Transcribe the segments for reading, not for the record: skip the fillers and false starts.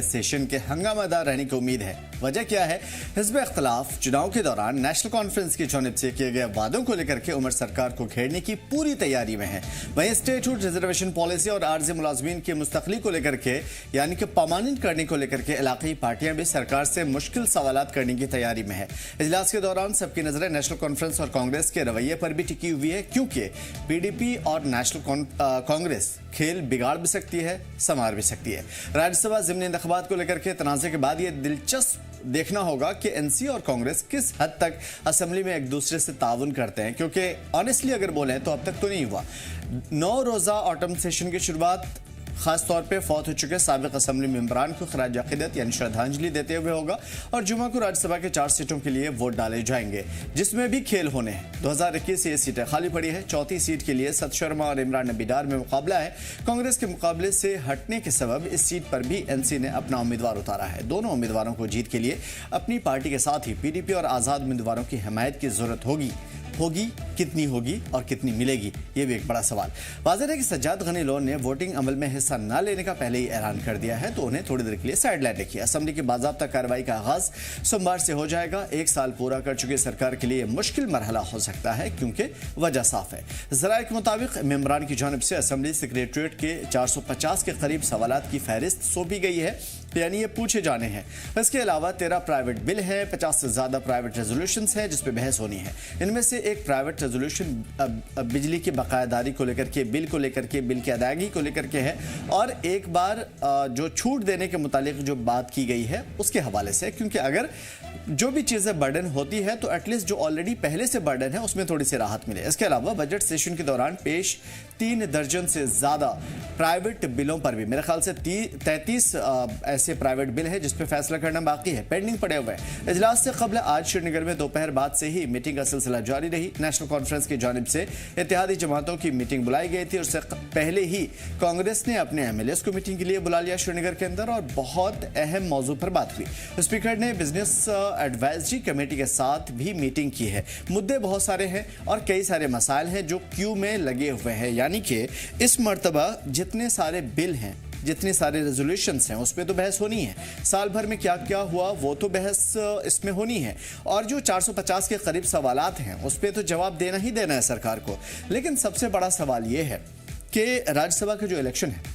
Session के हंगामादार रहने की उम्मीद है। वजह क्या है? हिज़्ब इख्तिलाफ चुनाव के दौरान नेशनल कॉन्फ्रेंस की जानिब से किए गए वादों को लेकर के उमर सरकार को घेरने की पूरी तैयारी में है। वहीं स्टेटहुड रिजर्वेशन पॉलिसी और आर्जी मुलाजमीन की मुस्तकली को लेकर के यानी कि परमानेंट करने को लेकर के इलाकाई पार्टियां भी सरकार से मुश्किल सवालात करने की तैयारी में है। इजलास के दौरान सबकी नजरें नेशनल कॉन्फ्रेंस और कांग्रेस के रवैये पर भी टिकी हुई है, क्योंकि पीडीपी और नेशनल कांग्रेस खेल बिगाड़ भी सकती है, संवार भी सकती है। राज्यसभा ज़िमनी इंतखाबात को लेकर के तनाज़े के बाद ये दिलचस्प देखना होगा कि एनसी और कांग्रेस किस हद तक असेंबली में एक दूसरे से ताउन करते हैं, क्योंकि ऑनेस्टली अगर बोलें तो अब तक तो नहीं हुआ। 9 रोज़ा ऑटम सेशन की शुरुआत खास तौर पे फौत हो चुके साबिक असेंबली मेंबरान को खराज अकीदत यानी श्रद्धांजलि देते हुए होगा और जुमा को राज्यसभा के 4 सीटों के लिए वोट डाले जाएंगे, जिसमें भी खेल होने हैं। 2021 से ये सीटें खाली पड़ी है। चौथी सीट के लिए सत शर्मा और इमरान नबीदार में मुकाबला है। कांग्रेस के मुकाबले से हटने के सबब इस सीट पर भी एनसी ने अपना उम्मीदवार उतारा है। दोनों उम्मीदवारों को जीत के लिए अपनी पार्टी के साथ ही पीडीपी और आज़ाद उम्मीदवारों की हिमायत की जरूरत होगी, कितनी होगी और कितनी मिलेगी, ये भी एक बड़ा सवाल। वाज़ेह है कि सज्जाद गनी लोन ने वोटिंग अमल में हिस्सा न लेने का पहले ही ऐलान कर दिया है, तो उन्हें थोड़ी देर के लिए साइडलाइन रखी। असेंबली की बाज़ाब्ता कार्रवाई का आगाज सोमवार से हो जाएगा। 1 साल पूरा कर चुकी सरकार के लिए मुश्किल मरहला हो सकता है, क्योंकि वजह साफ है। ज़राए के मुताबिक मेंबरान की जानिब से असेंबली सेक्रेटरीट के 450 के करीब सवालात की फहरिस्त सौंपी गई है, यानी ये पूछे जाने हैं। इसके अलावा 13 प्राइवेट बिल है, 50 से ज्यादा प्राइवेट रेजोल्यूशंस हैं जिसपे बहस होनी है। इनमें से एक प्राइवेट रेजोल्यूशन बिजली की बकायादारी को लेकर के, बिल को लेकर के, बिल की अदायगी को लेकर के है, और एक बार जो छूट देने के मुतालिक जो बात की गई है उसके हवाले से, क्योंकि अगर जो भी चीज़ें बर्डन होती है तो एटलीस्ट जो ऑलरेडी पहले से बर्डन है उसमें थोड़ी सी राहत मिले। इसके अलावा बजट सेशन के दौरान पेश 3 दर्जन से ज़्यादा प्राइवेट बिलों पर भी मेरे ख्याल से 33 ऐसे प्राइवेट बिल है जिस पर फैसला करना बाकी है, पेंडिंग पड़े हुए हैं। इजलास से कबल आज श्रीनगर में दोपहर बाद से ही मीटिंग का सिलसिला जारी रही। नेशनल कॉन्फ्रेंस की जानिब से इत्तेहादी जमातों की मीटिंग बुलाई गई थी, उससे पहले ही कांग्रेस ने अपने एमएलएस को मीटिंग के लिए बुला लिया श्रीनगर के अंदर, और बहुत अहम मौजू पर बात हुई। स्पीकर ने बिजनेस एडवाइजरी कमेटी के साथ भी मीटिंग की है। मुद्दे बहुत सारे हैं और कई सारे मसाइल हैं जो क्यू में लगे हुए हैं, यानी कि इस मर्तबा जितने सारे बिल हैं, जितने सारे रेजोल्यूशंस हैं, उस पर तो बहस होनी है। साल भर में क्या क्या हुआ वो तो बहस इसमें होनी है, और जो 450 के करीब सवालात हैं उस पर तो जवाब देना ही देना है सरकार को। लेकिन सबसे बड़ा सवाल ये है कि राज्यसभा का जो इलेक्शन है,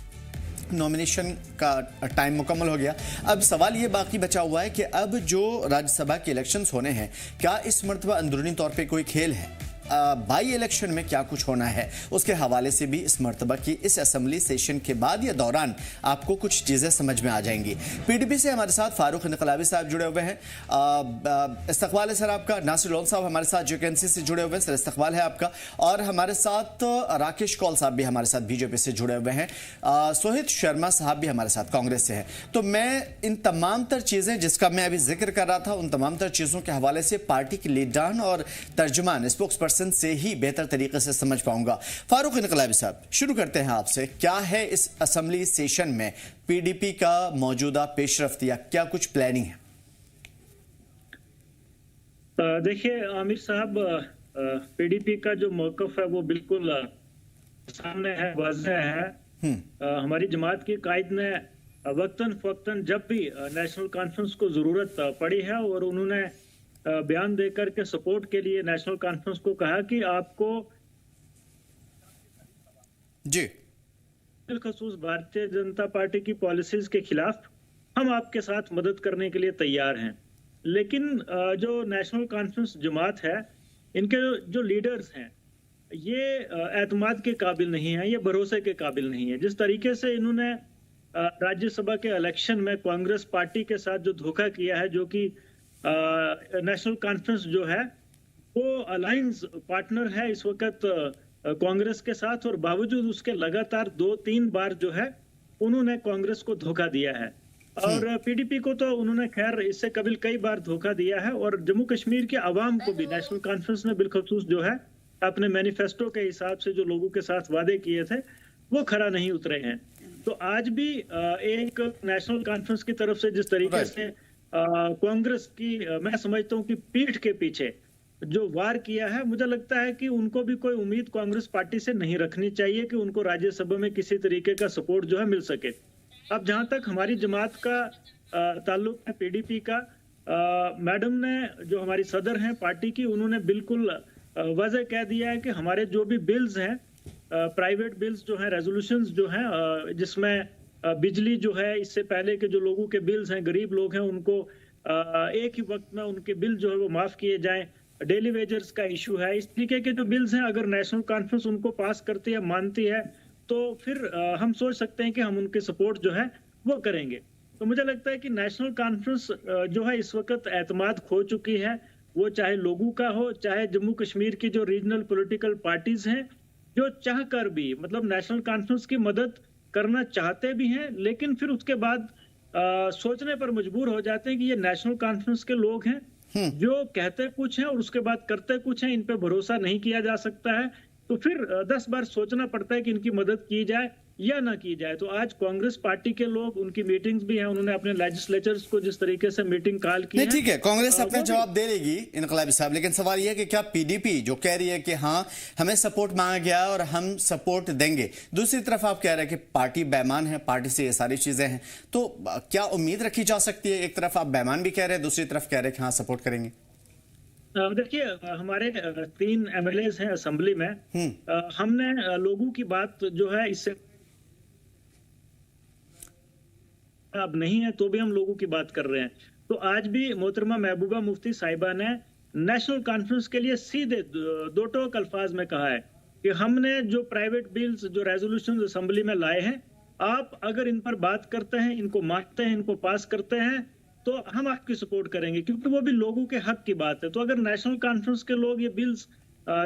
नॉमिनेशन का टाइम मुकम्मल हो गया। अब सवाल ये बाकी बचा हुआ है कि अब जो राज्यसभा के इलेक्शंस होने हैं, क्या इस मर्तबा अंदरूनी तौर पे कोई खेल है? बाई इलेक्शन में क्या कुछ होना है, उसके हवाले से भी इस मर्तबा की इस असेंबली सेशन के बाद या दौरान आपको कुछ चीज़ें समझ में आ जाएंगी। पीडीपी से हमारे साथ फारूक इनकलाबी साहब जुड़े हुए हैं। इस्तकबाल है सर आपका। नासिर लोन साहब हमारे साथ यूकेएनसी से जुड़े हुए हैं, सर इस्तकबाल है आपका। और हमारे साथ राकेश कौल साहब भी हमारे साथ बीजेपी से जुड़े हुए हैं। सोहित शर्मा साहब भी हमारे साथ कांग्रेस से हैं। तो मैं इन तमाम तर चीज़ें जिसका मैं अभी जिक्र कर रहा था, उन तमाम तर चीज़ों के हवाले से पार्टी के लीडरान और तर्जुमान, स्पोक्स पर्सन से ही बेहतर तरीके से समझ पाऊंगा। फारूक इनकलाबी साहब, शुरू करते हैं आपसे। क्या है इस असेंबली सेशन में पीडीपी का मौजूदा पेशरफ्त या क्या कुछ प्लानिंग है? देखिए आमिर साहब, पीडीपी का जो मौकफ है वो बिल्कुल सामने है, वाज़ेह है। हमारी जमात की कायद ने वक्तन फवक्तन जब भी नेशनल कॉन्फ्रेंस को जरूरत पड़ी है और उन्होंने बयान देकर के सपोर्ट के लिए नेशनल कॉन्फ्रेंस को कहा कि आपको जी बिलखसूस भारतीय जनता पार्टी की पॉलिसीज के खिलाफ हम आपके साथ मदद करने के लिए तैयार हैं। लेकिन जो नेशनल कॉन्फ्रेंस जमात है, इनके जो लीडर्स हैं ये एतमाद के काबिल नहीं है, ये भरोसे के काबिल नहीं है। जिस तरीके से इन्होंने राज्यसभा के इलेक्शन में कांग्रेस पार्टी के साथ जो धोखा किया है, जो कि नेशनल कॉन्फ्रेंस जो है वो अलायंस पार्टनर है इस वक्त कांग्रेस के साथ, और बावजूद उसके लगातार 2-3 बार जो है उन्होंने कांग्रेस को धोखा दिया है। और पीडीपी को तो उन्होंने खैर इससे कबल कई बार धोखा दिया है, और जम्मू कश्मीर के अवाम को भी नेशनल कॉन्फ्रेंस ने बिलखसूस जो है अपने मैनिफेस्टो के हिसाब से जो लोगों के साथ वादे किए थे वो खरा नहीं उतरे हैं। तो आज भी एक नेशनल कॉन्फ्रेंस की तरफ से जिस तरीके से कांग्रेस की मैं समझता हूं कि पीठ के पीछे जो वार किया है, मुझे लगता है कि उनको भी कोई उम्मीद कांग्रेस पार्टी से नहीं रखनी चाहिए कि उनको राज्यसभा में किसी तरीके का सपोर्ट जो है मिल सके। अब जहां तक हमारी जमात का ताल्लुक है पीडीपी का, मैडम ने जो हमारी सदर हैं पार्टी की, उन्होंने बिल्कुल वाज़ेह कह दिया है कि हमारे जो भी बिल्स हैं, प्राइवेट बिल्स जो हैं, रेजोल्यूशंस जो हैं, जिसमें बिजली जो है, इससे पहले के जो लोगों के बिल्स हैं, गरीब लोग हैं, उनको एक ही वक्त में उनके बिल जो है वो माफ किए जाएं। डेली वेजर्स का इशू है, इस तरीके के जो बिल्स हैं, अगर नेशनल कॉन्फ्रेंस उनको पास करती है, मानती है, तो फिर हम सोच सकते हैं कि हम उनकी सपोर्ट जो है वो करेंगे। तो मुझे लगता है कि नेशनल कॉन्फ्रेंस जो है इस वक्त एतमाद खो चुकी है, वो चाहे लोगों का हो, चाहे जम्मू कश्मीर की जो रीजनल पॉलिटिकल पार्टीज हैं, जो चाह कर भी मतलब नेशनल कॉन्फ्रेंस की मदद करना चाहते भी हैं, लेकिन फिर उसके बाद सोचने पर मजबूर हो जाते हैं कि ये नेशनल कॉन्फ्रेंस के लोग हैं जो कहते कुछ हैं और उसके बाद करते कुछ हैं, इन पे भरोसा नहीं किया जा सकता है। तो फिर 10 बार सोचना पड़ता है कि इनकी मदद की जाए या ना की जाए। तो आज कांग्रेस पार्टी के लोग, उनकी मीटिंग्स भी हैं, उन्होंने अपने लेजिस्लेचर्स को जिस तरीके से मीटिंग कॉल की है, ठीक है, कांग्रेस अपना जवाब दे लेगी इनकलाबी साहब, लेकिन सवाल यह है कि क्या पीडीपी जो कह रही है कि हाँ हमें सपोर्ट मांगा गया और हम सपोर्ट देंगे, दूसरी तरफ आप कह रहे हैं कि पार्टी बेईमान है, पार्टी से ये सारी चीजें हैं, तो क्या उम्मीद रखी जा सकती है? एक तरफ आप बेईमान भी कह रहे हैं, दूसरी तरफ कह रहे हैं कि हाँ सपोर्ट करेंगे। देखिए, हमारे 3 एमएलए हैं असेंबली में, हमने लोगों की बात जो है इससे अब नहीं है, तो भी हम लोगों की बात कर रहे हैं। तो आज भी मोहतरमा महबूबा मुफ्ती साहिबा ने नेशनल कॉन्फ्रेंस के लिए सीधे दो टोक अल्फाज में कहा है कि हमने जो प्राइवेट बिल्स, जो रेजोल्यूशन असेंबली में लाए हैं, आप अगर इन पर बात करते हैं, इनको मानते हैं, इनको पास करते हैं, तो हम आपकी सपोर्ट करेंगे, क्योंकि वो भी लोगों के हक की बात है। तो अगर नेशनल कॉन्फ्रेंस के लोग ये बिल्स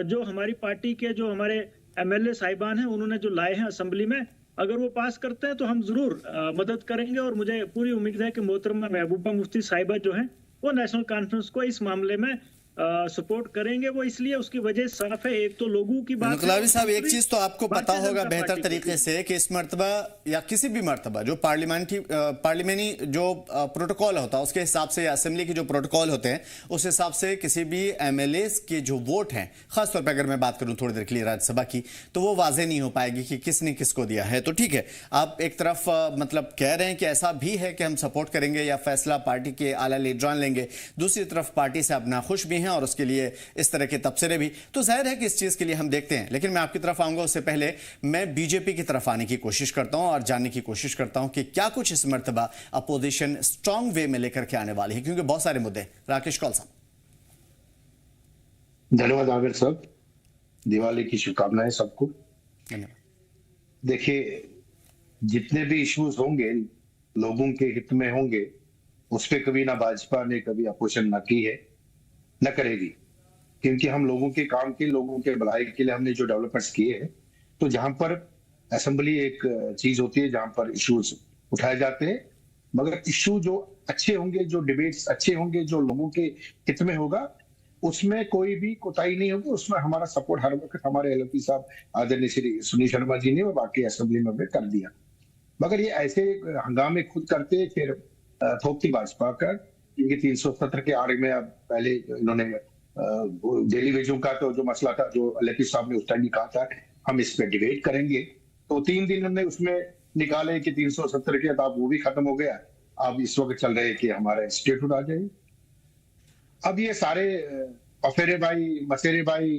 जो हमारी पार्टी के, जो हमारे एमएलए साहिबान हैं, उन्होंने जो लाए हैं असेंबली में, अगर वो पास करते हैं तो हम जरूर मदद करेंगे। और मुझे पूरी उम्मीद है कि मोहतरमा महबूबा मुफ्ती साहिबा जो है वो नेशनल कॉन्फ्रेंस को इस मामले में सपोर्ट करेंगे। वो इसलिए, उसकी वजह साफ है, एक तो लोगों की बात। इनकलाबी साहब, एक चीज तो आपको पता होगा बेहतर तरीके से कि इस मर्तबा या किसी भी मर्तबा जो पार्लियामेंटी जो प्रोटोकॉल होता है उसके हिसाब से, या असेंबली के जो प्रोटोकॉल होते हैं उस हिसाब से किसी भी एमएलए के जो वोट हैं, खासतौर पर अगर मैं बात करूं थोड़ी देर के लिए राज्यसभा की, तो वो वाजे नहीं हो पाएगी कि किसने किसको दिया है। तो ठीक है, आप एक तरफ मतलब कह रहे हैं कि ऐसा भी है कि हम सपोर्ट करेंगे या फैसला पार्टी के आला लीडरान लेंगे, दूसरी तरफ पार्टी से आप नाखुश भी हैं और उसके लिए इस तरह के तबसरे भी, तो जाहिर है कि इस चीज के लिए हम देखते हैं। लेकिन मैं आपकी तरफ आऊंगा, उससे पहले मैं बीजेपी की तरफ आने की कोशिश करता हूं और जानने की कोशिश करता हूं कि क्या कुछ इस मर्तबा अपोजिशन स्ट्रांग वे में लेकर के आने वाली है, क्योंकि बहुत सारे मुद्दे। राकेश कौल साहब। धन्यवाद आमिर साहब, दिवाली की शुभकामनाएं सबको। देखिए, जितने भी इश्यूज होंगे लोगों के हित में होंगे, उस पर कभी ना भाजपा ने कभी अपोजिशन ना की है, न करेगी, क्योंकि हम लोगों के काम के, लोगों के भलाई के लिए हमने जो डेवलपमेंट्स किए हैं। तो जहां पर असेंबली एक चीज होती है जहां पर इश्यूज उठाए जाते हैं, मगर इश्यू जो अच्छे होंगे, जो डिबेट्स अच्छे होंगे, जो लोगों के हित में होगा, उसमें कोई भी कोताही नहीं होगी। उसमें हमारा सपोर्ट हर वक्त हमारे एलएलपी साहब आदरणीय श्री सुनील शर्मा जी ने और बाकी असेंबली में भी कर दिया। मगर ये ऐसे हंगामे खुद करते फिर थोपती भाजपा कर, क्योंकि 370 के आड़ में अब पहले इन्होंने डेली वेजों का तो जो मसला था, जो एलएलपी साहब ने उस टाइम कहा था हम इस पे डिबेट करेंगे, तो 3 दिन उन्होंने उसमें निकाले कि 370 के, अब वो भी खत्म हो गया। अब इस वक्त चल रहे कि हमारा स्टेटहुड आ जाए। अब ये सारे अफेरे भाई, मसेरे भाई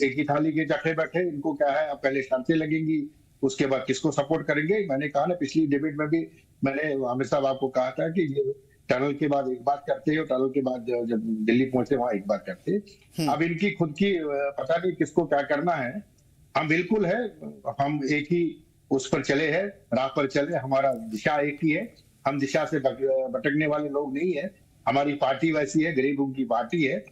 एक ही थाली के जट्टे बैठे, इनको क्या है, अब पहले शर्तें लगेंगी, उसके बाद किसको सपोर्ट करेंगे। मैंने कहा ना, पिछली डिबेट में भी मैंने आमिर साहब आपको कहा था कि ये टनल के बाद एक बात करते हैं और टनल के बाद जब दिल्ली पहुंचे वहां एक बात करते हैं। अब इनकी खुद की पता नहीं किसको क्या करना है। हम बिल्कुल है, हम एक ही उस पर चले हैं, राह पर चले, हमारा दिशा एक ही है, हम दिशा से भटकने वाले लोग नहीं है। हमारी पार्टी वैसी है, गरीबों की पार्टी है,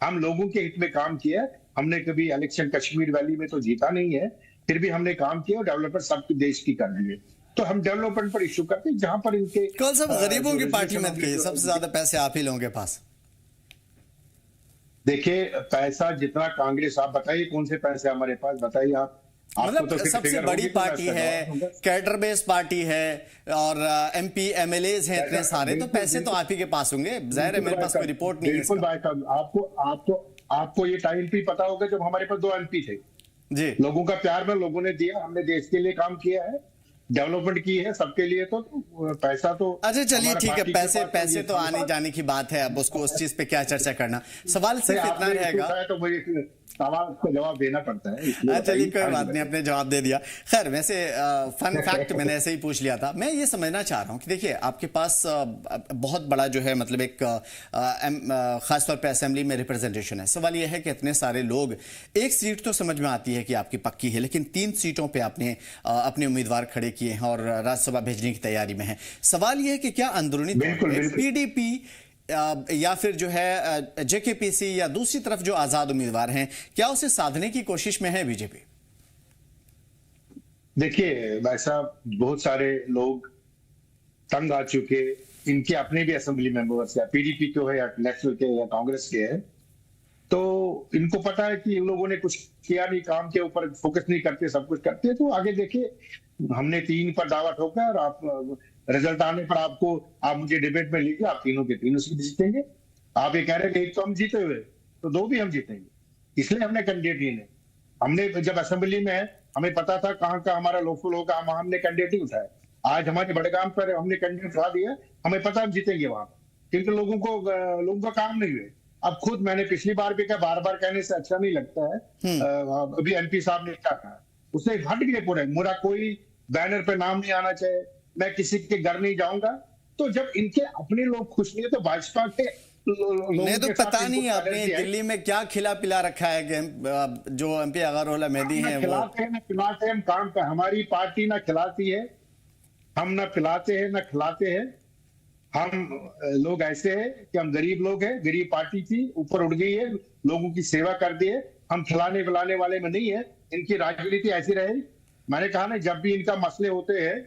हम लोगों के हित में काम किया। हमने कभी इलेक्शन कश्मीर वैली में तो जीता नहीं है, फिर भी हमने काम किया और डेवलपमेंट सब देश की कर दी है। तो हम डेवलपमेंट पर इश्यू करते हैं जहां पर इनके कौन सब गरीबों की पार्टी में सबसे ज्यादा पैसे आप ही लोगों के पास। देखिए, पैसा जितना कांग्रेस, आप बताइए कौन से पैसे हमारे पास, बताइए आप। मतलब तो सबसे बड़ी पार्टी है, कैडर बेस पार्टी है और एमपी एमएलए हैं इतने सारे, तो पैसे तो आप ही के पास होंगे। जाहिर है मेरे पास कोई रिपोर्ट नहीं है। बिल्कुल भाई साहब, आपको ये टाइम भी पता होगा जब हमारे पास 2 एमपी थे जी। लोगों का प्यार में लोगों ने दिया, हमने देश के लिए काम किया है। डेवलपमेंट की है सबके लिए, तो पैसा तो अच्छा चलिए हमारा ठीक है, पार्टी के पैसे पास पैसे तो आने पास जाने की बात है, अब उसको उस चीज पे क्या चर्चा करना। सवाल से सिर्फ इतना आपने रहेगा। पूछा है तो मुझे सवाल को जवाब देना पड़ता है, इसलिए चलिए बताइए। कोई हाँ जी, बात नहीं, आपने जवाब दे दिया। खैर वैसे फन फैक्ट मैंने ऐसे ही पूछ लिया था। मैं ये समझना चाह रहा हूँ कि देखिए आपके पास बहुत बड़ा जो है मतलब एक खासतौर पे असेंबली में रिप्रेजेंटेशन है। सवाल ये है कि इतने सारे लोग, एक सीट तो समझ में आती है कि आपकी पक्की है, लेकिन 3 सीटों पे आपने अपने उम्मीदवार खड़े किए हैं और राज्यसभा भेजने की तैयारी में है। सवाल ये है कि क्या अंदरूनी तौर बिल्कुल पे बिल्कुल। पीडीपी या फिर जो है जेकेपीसी या दूसरी तरफ जो आजाद उम्मीदवार हैं, क्या उसे साधने की कोशिश में है बीजेपी? देखिए भाई साहब, बहुत सारे लोग तंग आ चुके, इनके अपने भी असेंबली मेंबर्स या पीडीपी के हो या नेशनल के या कांग्रेस के हैं, तो इनको पता है कि इन लोगों ने कुछ किया नहीं, काम के ऊपर फोकस नहीं करते, सब कुछ करते, तो आगे देखिए हमने 3 पर दावा ठोका और आप रिजल्ट आने पर आपको, आप मुझे डिबेट में लीजिए, आप तीनों के तीनों सीट जीतेंगे। आप ये कह रहे हैं कि एक तो हम जीते हुए तो 2 भी हम जीतेंगे, इसलिए हमने कैंडिडेट ही नहीं, हमने जब असेंबली में है हमें पता था कहाँ का हमारा लोकल होगा, हमने कैंडिडेट ही उठाया। आज हमारे बड़गाम पर हमने कैंडिडेट उठा दिया, हमें पता हम जीतेंगे वहां, क्योंकि लोगों का काम नहीं हुए। अब खुद मैंने पिछली बार भी कहा, बार बार कहने से अच्छा नहीं लगता है, अभी एमपी साहब ने क्या कहा, उससे हट गए पूरे, मेरा कोई बैनर पे नाम नहीं आना चाहिए, मैं किसी के घर नहीं जाऊंगा। तो जब इनके अपने लोग खुश नहीं है तो भाजपा के नहीं तो पता नहीं आपने दिल्ली में क्या खिला पिला रखा है कि जो एमपी अगारोला मेहदी हैं वो खिलाते हैं ना खिलाते हैं, हम काम का, हमारी पार्टी ना खिलाती है, हम ना पिलाते हैं ना खिलाते हैं। हम लोग ऐसे हैं कि हम गरीब लोग हैं, गरीब पार्टी थी ऊपर उठ गई है, लोगों की सेवा कर दी है, हम खिलाने पिलाने वाले में नहीं है। इनकी राजनीति ऐसी रहे, मैंने कहा ना जब भी इनका मसले होते हैं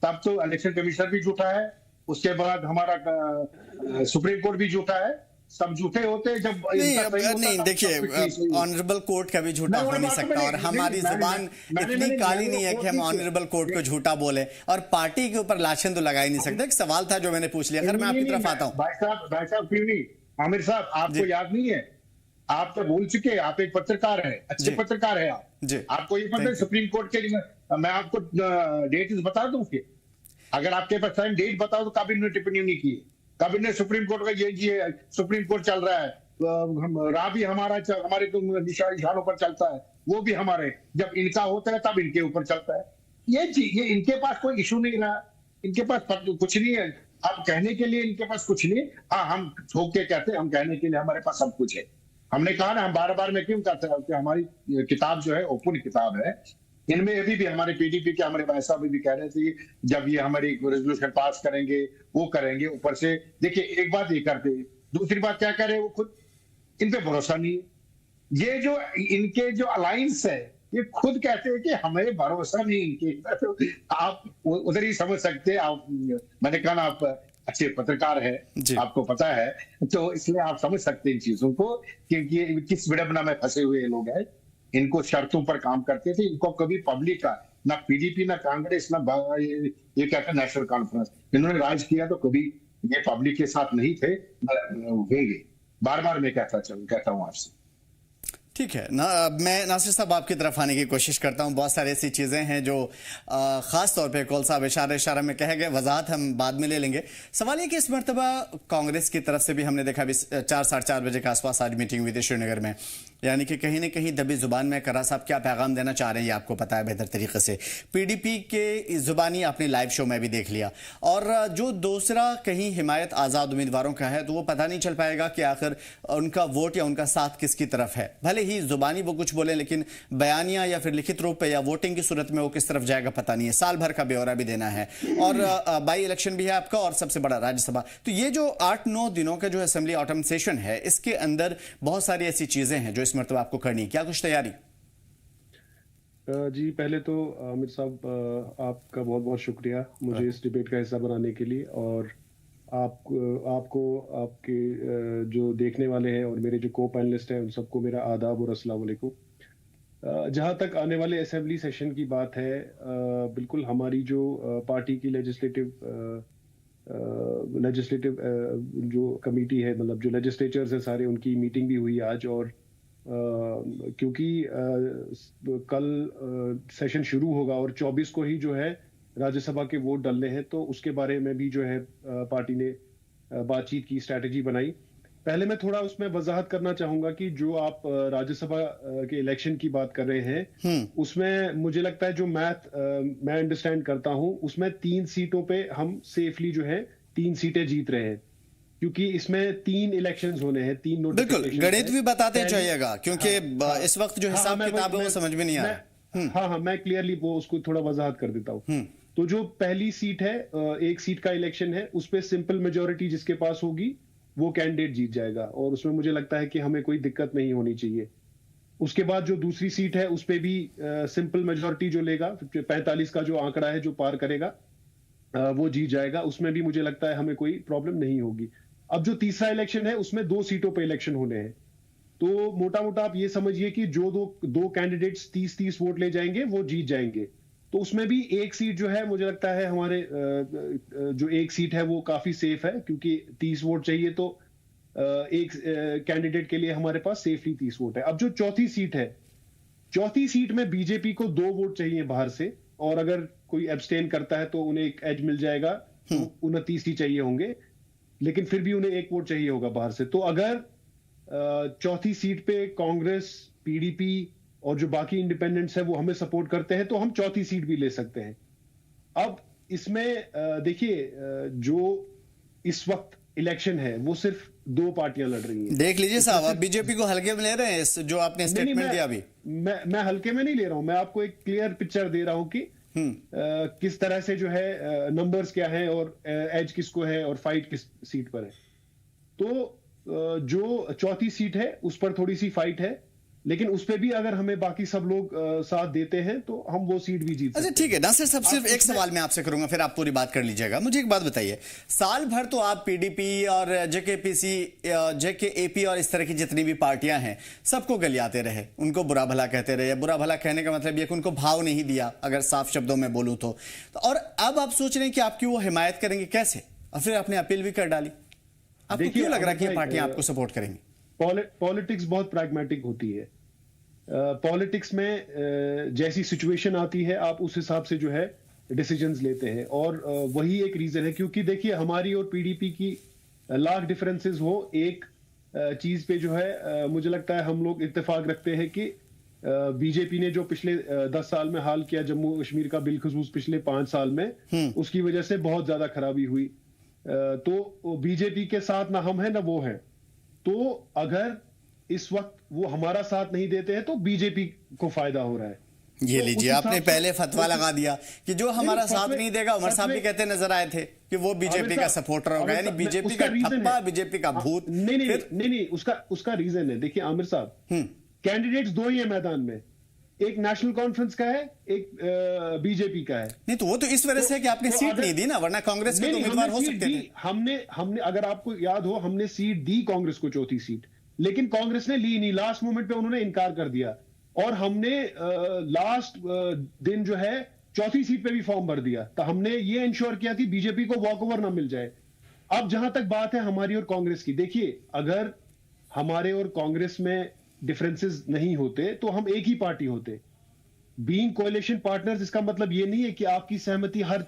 तब तो इलेक्शन कमीशन भी झूठा है, उसके बाद हमारा सुप्रीम कोर्ट भी झूठा है, सब झूठे होते हैं। जब नहीं देखिए ऑनरेबल कोर्ट का भी झूठा हो नहीं सकता, और हमारी जुबान इतनी काली नहीं है कि हम ऑनरेबल कोर्ट को झूठा बोले, और पार्टी के ऊपर लाछन तो लगा ही नहीं सकते। एक सवाल था जो मैंने पूछ लिया। खैर मैं आपकी तरफ आता हूँ। भाई साहब क्यों नहीं, आमिर साहब आपको याद नहीं है, आप तो भूल चुके, आप एक पत्रकार है, अच्छे पत्रकार है आप, आपको ये पता है सुप्रीम कोर्ट के, मैं आपको डेट बता दूं कि अगर आपके पास टाइम डेट बताओ तो कभी ने टिप्पणी नहीं की, कभी ने सुप्रीम कोर्ट का ये सुप्रीम कोर्ट चल रहा है, राह भी हमारा हमारे तो निशानों पर चलता है, वो भी हमारे, जब इनका होता है तब इनके ऊपर चलता है। ये इनके पास कोई इशू नहीं रहा, इनके पास कुछ नहीं है, अब कहने के लिए इनके पास कुछ नहीं। हाँ हम ठोक के कहते हैं, हम कहने के लिए हमारे पास सब कुछ है। हमने कहा ना, हम बार बार में क्यों कहते हैं कि हमारी किताब जो है ओपन किताब है, इनमें अभी भी हमारे पीडीपी के हमारे भाई साहब भी कह रहे थे जब ये हमारी रेजोल्यूशन पास करेंगे वो करेंगे, ऊपर से देखिए एक बात ये करते, दूसरी बात क्या कह रहे हैं वो खुद, इन पे भरोसा नहीं है। ये जो इनके जो अलायंस है ये खुद कहते हैं कि हमें भरोसा नहीं इनके, तो आप उधर ही समझ सकते हैं। आप, मैंने कहा ना आप अच्छे पत्रकार है, आपको पता है, तो इसलिए आप समझ सकते हैं इन चीजों को, क्योंकि किस विडंबना में फंसे हुए लोग हैं। इनको शर्तों पर काम करते थे, इनको कभी पब्लिक का ना पीडीपी ना कांग्रेस ना ये कहते हैं नेशनल कॉन्फ्रेंस, इन्होंने राज किया तो कभी ये पब्लिक के साथ नहीं थे, होंगे। बार बार मैं कहता हूं आपसे। ठीक है ना, मैं नासिर साहब आपकी तरफ आने की कोशिश करता हूं। बहुत सारी ऐसी चीज़ें हैं जो ख़ास तौर पे कौल साहब इशारा में कह गए, वजाहत हम बाद में ले लेंगे। सवाल ये कि इस मरतबा कांग्रेस की तरफ से भी हमने देखा 4 साढ़े 4 बजे के आसपास आज मीटिंग हुई थी श्रीनगर में, यानी कि कहीं ना कहीं दबी जुबान में करा साहब क्या पैगाम देना चाह रहे हैं ये आपको पता है बेहतर तरीके से। पीडीपी के जुबानी आपने लाइव शो में भी देख लिया, और जो दूसरा कहीं हिमायत आज़ाद उम्मीदवारों का है तो वो पता नहीं चल पाएगा कि आखिर उनका वोट या उनका साथ किसकी तरफ है। भले ही जुबानी वो कुछ बोले, लेकिन बयानिया या फिर लिखित रूप पे या वोटिंग की सूरत में वो किस तरफ जाएगा पता नहीं है। साल भर का ब्यौरा भी देना है, और बाई इलेक्शन भी है आपका, और सबसे बड़ा राज्यसभा। तो ये जो 8-9 दिनों का जो असेंबली ऑटम सेशन है, इसके अंदर बहुत सारी ऐसी चीजें हैं जो इस मरतबा आपको करनी, क्या कुछ तैयारी? जी पहले तो आमिर साहब आपका बहुत बहुत शुक्रिया मुझे इस डिबेट का हिस्सा बनाने के लिए, और आपको आपके जो देखने वाले हैं और मेरे जो को पैनलिस्ट हैं उन सबको मेरा आदाब और अस्सलाम वालेकुम। जहाँ तक आने वाले असेंबली सेशन की बात है, बिल्कुल हमारी जो पार्टी की लेजिस्लेटिव जो कमेटी है, मतलब जो लेजिस्लेचर्स हैं सारे, उनकी मीटिंग भी हुई आज। और क्योंकि कल सेशन शुरू होगा और 24 को ही जो है राज्यसभा के वोट डालने हैं, तो उसके बारे में भी जो है पार्टी ने बातचीत की, स्ट्रैटेजी बनाई। पहले मैं थोड़ा उसमें वजाहत करना चाहूंगा कि जो आप राज्यसभा के इलेक्शन की बात कर रहे हैं, उसमें मुझे लगता है जो मैथ मैं अंडरस्टैंड करता हूं, उसमें 3 सीटों पे हम सेफली जो है 3 सीटें जीत रहे हैं, क्योंकि इसमें 3 इलेक्शंस होने हैं, 3 बिल्कुल, गणित भी बताते चाहिएगा, क्योंकि इस वक्त जो हिसाब किताब है वो समझ में नहीं आ रहा। हाँ, मैं क्लियरली वो उसको थोड़ा वजाहत कर देता हूँ। तो जो पहली सीट है, 1 सीट का इलेक्शन है, उस पर सिंपल मेजोरिटी जिसके पास होगी वो कैंडिडेट जीत जाएगा, और उसमें मुझे लगता है कि हमें कोई दिक्कत नहीं होनी चाहिए। उसके बाद जो दूसरी सीट है उस पे भी सिंपल मेजोरिटी जो लेगा, 45 का जो आंकड़ा है जो पार करेगा वो जीत जाएगा, उसमें भी मुझे लगता है हमें कोई प्रॉब्लम नहीं होगी। अब जो तीसरा इलेक्शन है उसमें 2 सीटों पे इलेक्शन होने हैं, तो मोटा मोटा आप ये समझिए कि जो दो कैंडिडेट्स 30-30 वोट ले जाएंगे वो जीत जाएंगे। तो उसमें भी 1 सीट जो है मुझे लगता है हमारे जो 1 सीट है वो काफी सेफ है, क्योंकि 30 वोट चाहिए, तो एक कैंडिडेट के लिए हमारे पास सेफली 30 वोट है। अब जो चौथी सीट है, चौथी सीट में बीजेपी को 2 वोट चाहिए बाहर से, और अगर कोई एब्सटेन करता है तो उन्हें एक एज मिल जाएगा, तो 29 ही चाहिए होंगे, लेकिन फिर भी उन्हें 1 वोट चाहिए होगा बाहर से। तो अगर चौथी सीट पे कांग्रेस, पीडीपी और जो बाकी इंडिपेंडेंट्स है वो हमें सपोर्ट करते हैं, तो हम चौथी सीट भी ले सकते हैं। अब इसमें देखिए, जो इस वक्त इलेक्शन है वो सिर्फ 2 पार्टियां लड़ रही हैं। देख लीजिए साहब, आप बीजेपी को हल्के में ले रहे हैं, जो आपने स्टेटमेंट दिया अभी। मैं हल्के में नहीं ले रहा हूं, मैं आपको एक क्लियर पिक्चर दे रहा हूं कि किस तरह से जो है नंबर्स क्या है और एज किसको है और फाइट किस सीट पर है। तो जो चौथी सीट है उस पर थोड़ी सी फाइट है, लेकिन उस पे भी अगर हमें बाकी सब लोग साथ देते हैं तो हम वो सीट भी जीत सकते हैं। अच्छा ठीक है, नासिर साहब, सिर्फ एक सवाल मैं आपसे करूंगा, फिर आप पूरी बात कर लीजिएगा। मुझे एक बात बताइए, साल भर तो आप पीडीपी और जेकेपीसी, जेकेएपी और इस तरह की जितनी भी पार्टियां हैं सबको गलियाते रहे, उनको बुरा भला कहते रहे। बुरा भला कहने का मतलब ये कि उनको भाव नहीं दिया, अगर साफ शब्दों में बोलूं तो। और अब आप सोच रहे हैं कि आपकी वो हिमायत करेंगे कैसे, और फिर आपने अपील भी कर डाली। आपको क्यों लग रहा है कि ये पार्टियां आपको सपोर्ट करेंगी? पॉलिटिक्स बहुत प्रैग्मेटिक होती है। पॉलिटिक्स में जैसी सिचुएशन आती है आप उस हिसाब से जो है डिसीजंस लेते हैं, और वही एक रीजन है। क्योंकि देखिए, हमारी और पीडीपी की लाख डिफरेंसेस हो, एक चीज पे जो है मुझे लगता है हम लोग इत्तेफाक रखते हैं कि बीजेपी ने जो पिछले 10 साल में हाल किया जम्मू कश्मीर का, बिलखुसूस पिछले 5 साल में, उसकी वजह से बहुत ज्यादा खराबी हुई। तो बीजेपी के साथ ना हम हैं ना वो हैं। तो अगर इस वक्त वो हमारा साथ नहीं देते हैं तो बीजेपी को फायदा हो रहा है। ये तो लीजिए, आपने पहले फतवा लगा दिया कि जो हमारा साथ नहीं देगा, उमर साहब भी कहते नजर आए थे कि वो बीजेपी का सपोर्टर होगा, यानी बीजेपी का ठप्पा, बीजेपी का भूत। नहीं, उसका रीजन है। देखिए आमिर साहब, कैंडिडेट्स 2 ही है मैदान में, एक नेशनल कॉन्फ्रेंस का है, एक बीजेपी का है। नहीं तो वो तो इस वजह से कि आपने सीट नहीं दी ना, वरना कांग्रेस के तो उम्मीदवार हो सकते थे। हमने अगर आपको याद हो, हमने सीट दी कांग्रेस को, चौथी सीट, लेकिन कांग्रेस ने ली नहीं, लास्ट मोमेंट पे उन्होंने इनकार कर दिया, और हमने लास्ट दिन जो है चौथी सीट पे भी फॉर्म भर दिया। तो हमने ये इंश्योर किया कि बीजेपी को वॉकओवर ना मिल जाए। अब जहां तक बात है हमारी और कांग्रेस की, देखिए, अगर हमारे और कांग्रेस में डिफरेंसेस नहीं होते तो हम एक ही पार्टी होते। बीइंग कोएलिशन पार्टनर्स, इसका मतलब ये नहीं है कि आपकी सहमति हर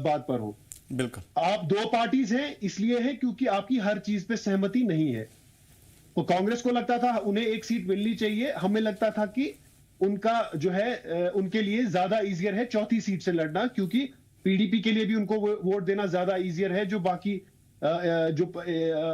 बात पर हो। बिल्कुल, आप 2 पार्टीज हैं इसलिए है क्योंकि आपकी हर चीज पे सहमति नहीं है। तो कांग्रेस को लगता था उन्हें 1 सीट मिलनी चाहिए, हमें लगता था कि उनका जो है उनके लिए ज्यादा इजियर है चौथी सीट से लड़ना, क्योंकि पीडीपी के लिए भी उनको वोट देना ज्यादा इजियर है। जो बाकी जो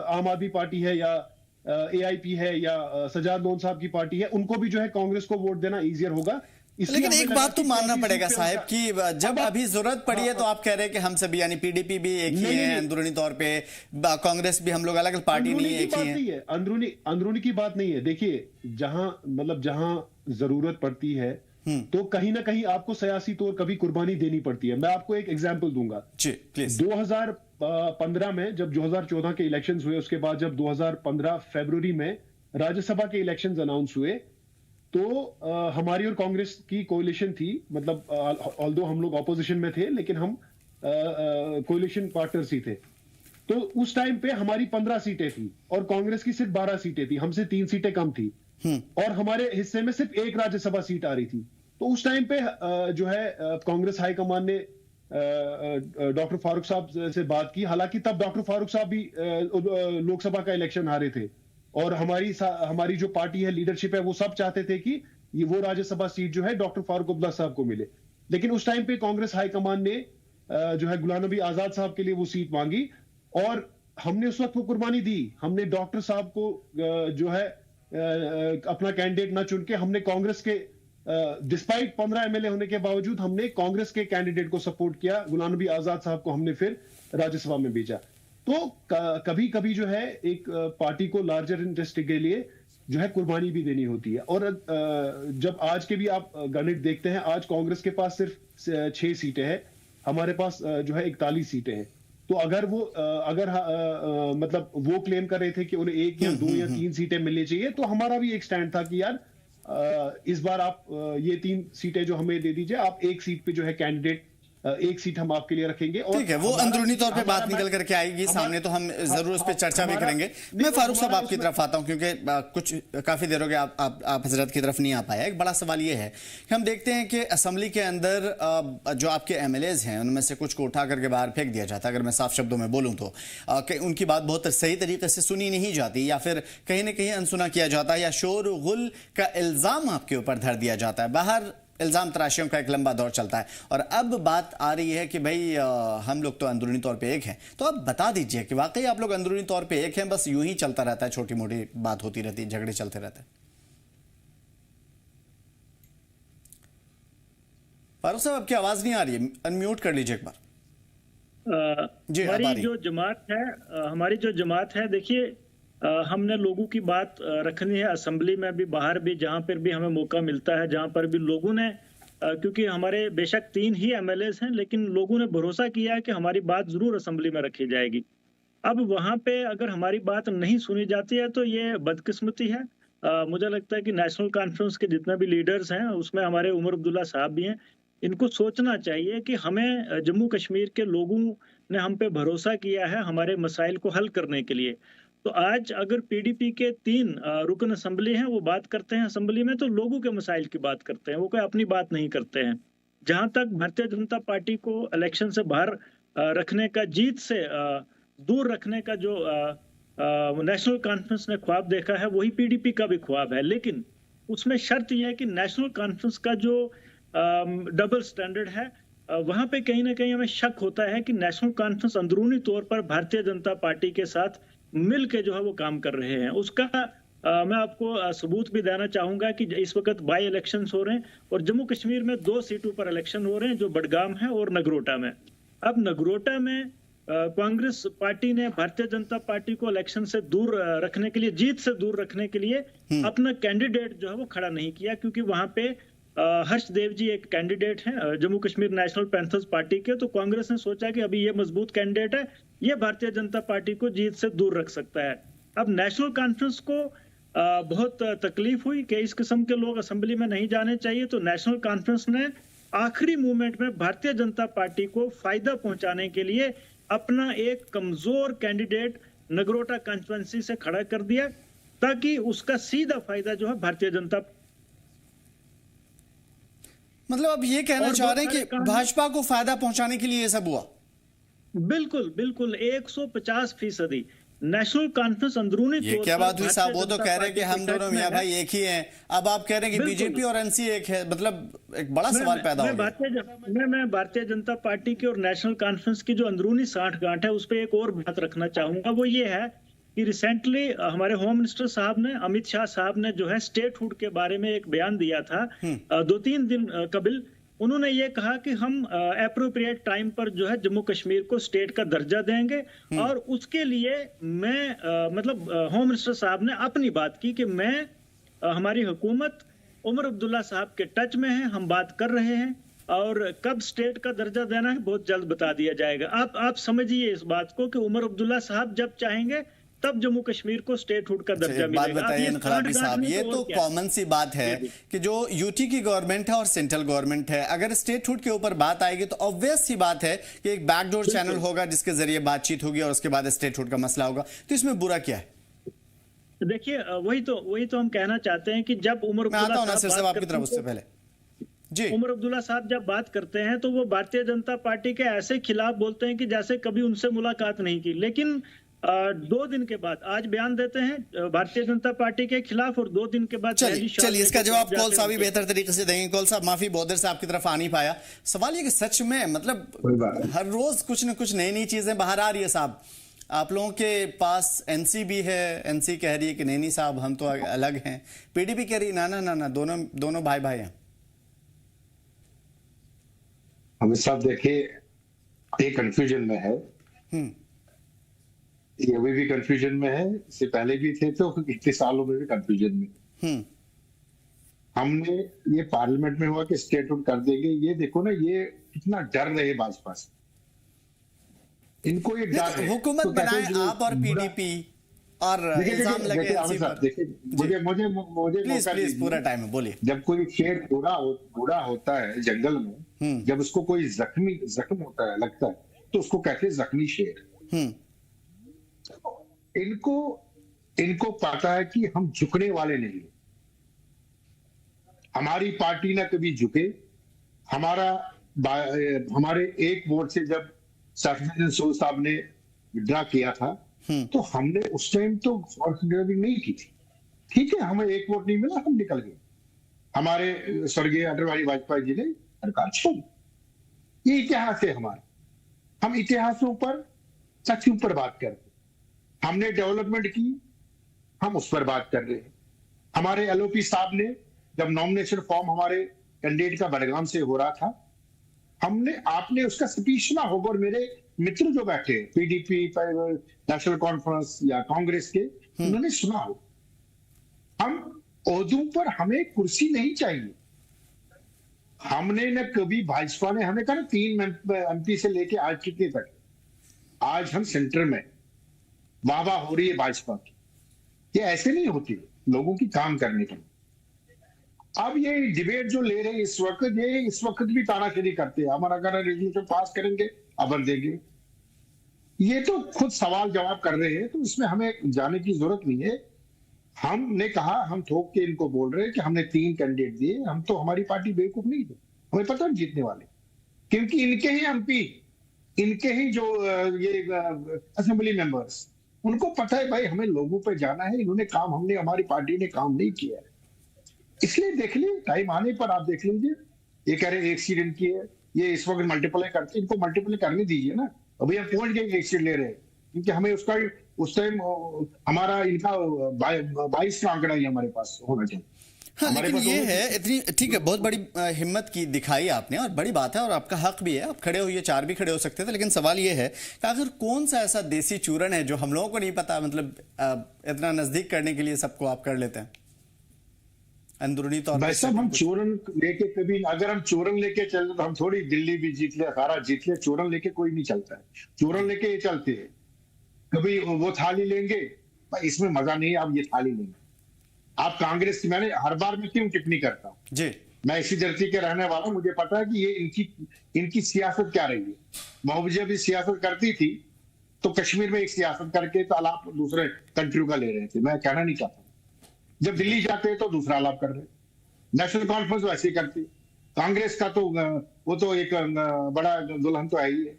आम आदमी पार्टी है या एआईपी है या सजाद लोन साहब की पार्टी है, उनको भी जो है कांग्रेस को वोट देना इजियर होगा। लेकिन एक बात तो मानना पड़ेगा साहब कि जब अभी जरूरत पड़ी है तो आप कह रहे हैं कि हम सभी, यानी पीडीपी भी एक ही है अंदरूनी तौर पे, कांग्रेस भी, हम लोग अलग अलग पार्टी नहीं है, एक ही है। अंदरूनी की बात नहीं है। देखिए, जहां जरूरत पड़ती है तो कहीं ना कहीं आपको सियासी तौर कभी कुर्बानी देनी पड़ती है। मैं आपको एक एग्जांपल दूंगा। 2015 में जब 2014 के इलेक्शंस हुए, उसके बाद जब 2015 फरवरी में राज्यसभा के इलेक्शंस अनाउंस हुए, तो हमारी और कांग्रेस की कोalition थी, मतलब ऑल्दो हम लोग ऑपोजिशन में थे लेकिन हम कोalition पार्टनर्स ही थे। तो उस टाइम पे हमारी 15 सीटें थी और कांग्रेस की सिर्फ 12 सीटें थी, हमसे 3 सीटें कम थी, और हमारे हिस्से में सिर्फ 1 राज्यसभा सीट आ रही थी। तो उस टाइम पे जो है कांग्रेस हाईकमान ने डॉक्टर फारूक साहब से बात की। हालांकि तब डॉक्टर फारूक साहब भी लोकसभा का इलेक्शन हारे थे, और हमारी जो पार्टी है, लीडरशिप है, वो सब चाहते थे कि वो राज्यसभा सीट जो है डॉक्टर फारूक अब्दुल्ला साहब को मिले। लेकिन उस टाइम पे कांग्रेस हाईकमान ने जो है गुलाम नबी आजाद साहब के लिए वो सीट मांगी, और हमने उस वक्त वो कुर्बानी दी। हमने डॉक्टर साहब को जो है अपना कैंडिडेट ना चुन के, हमने कांग्रेस के डिस्पाइट 15 एमएलए होने के बावजूद हमने कांग्रेस के कैंडिडेट को सपोर्ट किया। गुलाम नबी आजाद साहब को हमने फिर राज्यसभा में भेजा। तो कभी कभी जो है एक पार्टी को लार्जर इंटरेस्ट के लिए जो है कुर्बानी भी देनी होती है। और जब आज के भी आप गणित देखते हैं, आज कांग्रेस के पास सिर्फ 6 सीटें हैं, हमारे पास जो है 41 सीटें हैं। तो अगर मतलब वो क्लेम कर रहे थे कि उन्हें 1 या 2 या 3 सीटें मिलनी चाहिए, तो हमारा भी एक स्टैंड था कि यार इस बार आप ये 3 सीटें जो हमें दे दीजिए, आप 1 सीट पे जो है कैंडिडेट, 1 सीट हम आपके लिए रखेंगे। और ठीक है, वो अंदरूनी तौर पे बात निकल करके आएगी सामने, तो हम जरूर उस पर चर्चा भी करेंगे। मैं फारूक साहब आपकी तरफ आता हूं, क्योंकि कुछ काफी देर हो गया आप हजरत की तरफ नहीं आ पाया। एक बड़ा सवाल ये है कि हम देखते हैं कि असेंबली के अंदर जो आपके एमएलएज हैं, उनमें से कुछ को उठा करके बाहर फेंक दिया जाता है, अगर मैं साफ शब्दों में बोलूं तो, कि उनकी बात बहुत सही तरीके से सुनी नहीं जाती, या फिर कहीं ना कहीं अनसुना किया जाता है, या शोर गुल का इल्जाम आपके ऊपर धर दिया जाता है। बाहर इल्जाम तराशियों का एक लंबा दौर चलता है, और अब बात आ रही है कि भाई हम लोग तो अंदरूनी तौर पे एक हैं। तो अब बता दीजिए कि वाकई आप लोग अंदरूनी तौर पे एक हैं, बस यूं ही चलता रहता है, छोटी मोटी बात होती रहती है, झगड़े चलते रहते हैं? फारूक साहब, आपकी आवाज नहीं आ रही है, अनम्यूट कर लीजिए एक बार। जी, हमारी जो जमात है, देखिए, हमने लोगों की बात रखनी है, असेंबली में भी, बाहर भी, जहां पर भी हमें मौका मिलता है, जहां पर भी लोगों ने, क्योंकि हमारे बेशक 3 ही एमएलएज हैं, लेकिन लोगों ने भरोसा किया है कि हमारी बात जरूर असेंबली में रखी जाएगी। अब वहां पे अगर हमारी बात नहीं सुनी जाती है तो ये बदकिस्मती है। मुझे लगता है कि नेशनल कॉन्फ्रेंस के जितने भी लीडर्स हैं, उसमें हमारे उमर अब्दुल्ला साहब भी हैं। इनको सोचना चाहिए कि हमें जम्मू कश्मीर के लोगों ने हम पे भरोसा किया है हमारे मसाइल को हल करने के लिए। तो आज अगर पीडीपी के 3 रुकन असेंबली हैं, वो बात करते हैं असेंबली में, तो लोगों के मसाइल की बात करते हैं, वो कोई अपनी बात नहीं करते हैं। जहां तक भारतीय जनता पार्टी को इलेक्शन से बाहर रखने का, जीत से दूर रखने का जो नेशनल कॉन्फ्रेंस ने ख्वाब देखा है, वही पीडीपी का भी ख्वाब है। लेकिन उसमें शर्त यह है कि नेशनल कॉन्फ्रेंस का जो डबल स्टैंडर्ड है, वहां पे कहीं ना कहीं हमें शक होता है कि नेशनल कॉन्फ्रेंस अंदरूनी तौर पर भारतीय जनता पार्टी के साथ मिल के जो है वो काम कर रहे हैं। उसका मैं आपको सबूत भी देना चाहूंगा कि इस वक्त बाई इलेक्शंस हो रहे हैं, और जम्मू कश्मीर में 2 सीटों पर इलेक्शन हो रहे हैं, जो बडगाम है और नगरोटा में। अब नगरोटा में कांग्रेस पार्टी ने भारतीय जनता पार्टी को इलेक्शन से दूर रखने के लिए, जीत से दूर रखने के लिए अपना कैंडिडेट जो है वो खड़ा नहीं किया, क्योंकि वहां पे हर्षदेव जी एक कैंडिडेट हैं Jammu Kashmir national panthers party के। तो कांग्रेस ने सोचा कि अभी ये मजबूत कैंडिडेट है, ये भारतीय जनता पार्टी को जीत से दूर रख सकता है। अब नेशनल कॉन्फ्रेंस को बहुत तकलीफ हुई कि इस किस्म के लोग असेंबली में नहीं जाने चाहिए, तो नेशनल कॉन्फ्रेंस ने आखिरी मूवमेंट में भारतीय जनता पार्टी को फायदा पहुंचाने के लिए अपना एक कमजोर कैंडिडेट नगरोटा कॉन्स्टिट्यूएंसी से खड़ा कर दिया, ताकि उसका सीधा फायदा जो है भारतीय जनता। मतलब अब ये कहना चाह रहे हैं कि भाजपा को फायदा पहुंचाने के लिए ये सब हुआ? बिल्कुल बिल्कुल, 150% नेशनल कॉन्फ्रेंस अंदरूनी ये क्या बात हुई साहब? वो तो कह रहे हैं कि हम दोनों मियां भाई एक ही हैं, अब आप कह रहे हैं कि बीजेपी और एनसी एक है। मतलब एक बड़ा सवाल पैदा हो गया। मैं भारतीय जनता पार्टी की और नेशनल कॉन्फ्रेंस की जो अंदरूनी साठगांठ है, उस पर एक और बात रखना चाहूंगा। वो ये है कि रिसेंटली हमारे होम मिनिस्टर साहब ने, अमित शाह साहब ने जो है स्टेटहुड के बारे में एक बयान दिया था 2-3 दिन कबल। उन्होंने ये कहा कि हम एप्रोप्रिएट टाइम पर जो है जम्मू कश्मीर को स्टेट का दर्जा देंगे, और उसके लिए मैं मतलब होम मिनिस्टर साहब ने अपनी बात की कि मैं हमारी हुकूमत उमर अब्दुल्ला साहब के टच में है, हम बात कर रहे हैं, और कब स्टेट का दर्जा देना है बहुत जल्द बता दिया जाएगा। आप समझिए इस बात को कि उमर अब्दुल्ला साहब जब चाहेंगे तब जम्मू कश्मीर को स्टेटहुड का दर्जा मिलेगा। बात बताइए इनकलाबी साहब, ये तो कॉमन सी बात है कि जो यूटी की गवर्नमेंट है और सेंट्रल गवर्नमेंट है, अगर स्टेटहुड के ऊपर बात आएगी तो ऑब्वियस सी बात है कि एक बैकडोर चैनल होगा जिसके जरिए बातचीत होगी और उसके बाद स्टेटहुड का मसला होगा। तो इसमें बुरा क्या है? देखिए वही तो हम कहना चाहते हैं कि जब उमर मैं आता हूं नासिर साहब आपकी तरफ, उससे पहले जी। उमर अब्दुल्ला साहब जब बात करते हैं तो वो भारतीय जनता पार्टी के ऐसे खिलाफ बोलते हैं कि जैसे कभी उनसे मुलाकात नहीं की, लेकिन 2 दिन के बाद आज बयान देते हैं भारतीय जनता पार्टी के खिलाफ, और 2 दिन के बाद चलिए इसका जवाब कौल साहब ही बेहतर तरीके से देंगे। कौल साहब माफी, बहुत देर से आपकी तरफ आ नहीं पाया। सवाल ये कि सच में मतलब हर रोज कुछ न कुछ नई नई चीजें बाहर आ रही है साहब। आप लोगों के पास एनसी भी है, एनसी कह रही है कि नहीं साहब हम तो अलग हैं, पीडीपी कह रही है ना दोनों भाई भाई हैं। हम साहब देखिए, एक कंफ्यूजन में है, ये अभी भी कंफ्यूजन में है, इससे पहले भी थे तो इतने सालों में भी कंफ्यूजन में। हमने ये पार्लियामेंट में हुआ कि स्टेटहुड कर देंगे, ये देखो ना, ये कितना डर रहे भाजपा से, इनको ये डर है। हुकूमत तो बनाए आप और पीडीपी और इल्जाम लगे एनसी पर। मुझे प्लीज पूरा टाइम है, बोलिए। जब कोई शेर बूढ़ा होता है जंगल में, जब उसको कोई जख्म होता है, लगता है, तो उसको कहते हैं जख्मी शेर। इनको पता है कि हम झुकने वाले नहीं, हमारी पार्टी ना कभी झुके। हमारे एक वोट से जब सैफुद्दीन सोल साहब ने विड्रॉ किया था, तो हमने उस टाइम तो फॉर्चुनेटली नहीं की थी, ठीक है, हमें एक वोट नहीं मिला, हम निकल गए। हमारे स्वर्गीय अटल बिहारी वाजपेयी जी ने सरकार छोड़ी। ये इतिहास है हमारा, हम इतिहासों पर, सच्चों पर बात करते। हमने डेवलपमेंट की, हम उस पर बात कर रहे हैं। हमारे एलओपी साहब ने जब नॉमिनेशन फॉर्म हमारे कैंडिडेट का बड़गाम से हो रहा था, आपने उसका स्पीच सुना होगा, और मेरे मित्र जो बैठे पीडीपी, नेशनल कॉन्फ्रेंस या कांग्रेस के, उन्होंने सुना हो। हम ओहदों पर हमें कुर्सी नहीं चाहिए। हमने न कभी, भाजपा ने हमें कहा 3 एमपी से लेके आज कितने तक, आज हम सेंटर में, वाह हो रही है भाजपा की। ये ऐसे नहीं होती लोगों की काम करने की। अब ये डिबेट जो ले रहे हैं इस वक्त भी तानाशाही करते हैं, हमारा अगर रेजोल्यूशन पास करेंगे अबर देंगे, ये तो खुद सवाल जवाब कर रहे हैं, तो इसमें हमें जाने की जरूरत नहीं है। हमने कहा, हम ठोक के इनको बोल रहे हैं कि हमने 3 कैंडिडेट दिए, हम तो, हमारी पार्टी बेवकूफ नहीं है, हमें पता है जीतने वाले, क्योंकि इनके ही एमपी, इनके ही जो ये असेंबली मेंबर्स, उनको पता है भाई हमें लोगों पे जाना है, इन्होंने काम, हमारी पार्टी ने काम नहीं किया है। इसलिए देख लीजिए, टाइम आने पर आप देख लीजिए, ये कह रहे एक सीट इनकी है, ये इस वक्त मल्टीप्लाई करते, इनको मल्टीप्लाई करने दीजिए ना। अभी हम पहुंच गए 1 सीट ले रहे हैं, क्योंकि हमें उसका उस टाइम हमारा इनका 22 का आंकड़ा ही हमारे पास होना चाहिए। हाँ, लेकिन ये है इतनी, ठीक है, बहुत बड़ी हिम्मत की दिखाई आपने, और बड़ी बात है, और आपका हक भी है, आप खड़े हुए 4 भी खड़े हो सकते थे। लेकिन सवाल ये है कि आखिर कौन सा ऐसा देसी चूरन है जो हम लोगों को नहीं पता, मतलब इतना नजदीक करने के लिए सबको आप कर लेते हैं अंदरूनी तौर पर। सब हम चूरन लेके कभी, अगर हम चूरन लेके चल तो हम थोड़ी दिल्ली भी जीत ले, सारा जीत ले, चूरन लेके कोई नहीं चलता है। चूरन लेके ये चलते हैं, कभी वो थाली लेंगे, इसमें मजा नहीं है, आप ये थाली लेंगे। आप कांग्रेस की, मैंने हर बार में क्यों टिप्पणी करता हूं जी, मैं इसी धरती के रहने वाला हूं, मुझे पता है कि ये इनकी सियासत क्या रही है। महबूबा भी सियासत करती थी तो कश्मीर में एक सियासत करके तो आलाप दूसरे कंट्री का ले रहे थे, मैं कहना नहीं चाहता। जब दिल्ली जाते हैं तो दूसरा आलाप कर रहे, नेशनल कॉन्फ्रेंस वैसे ही करती। कांग्रेस का तो वो तो एक बड़ा दुल्हन तो है ही है।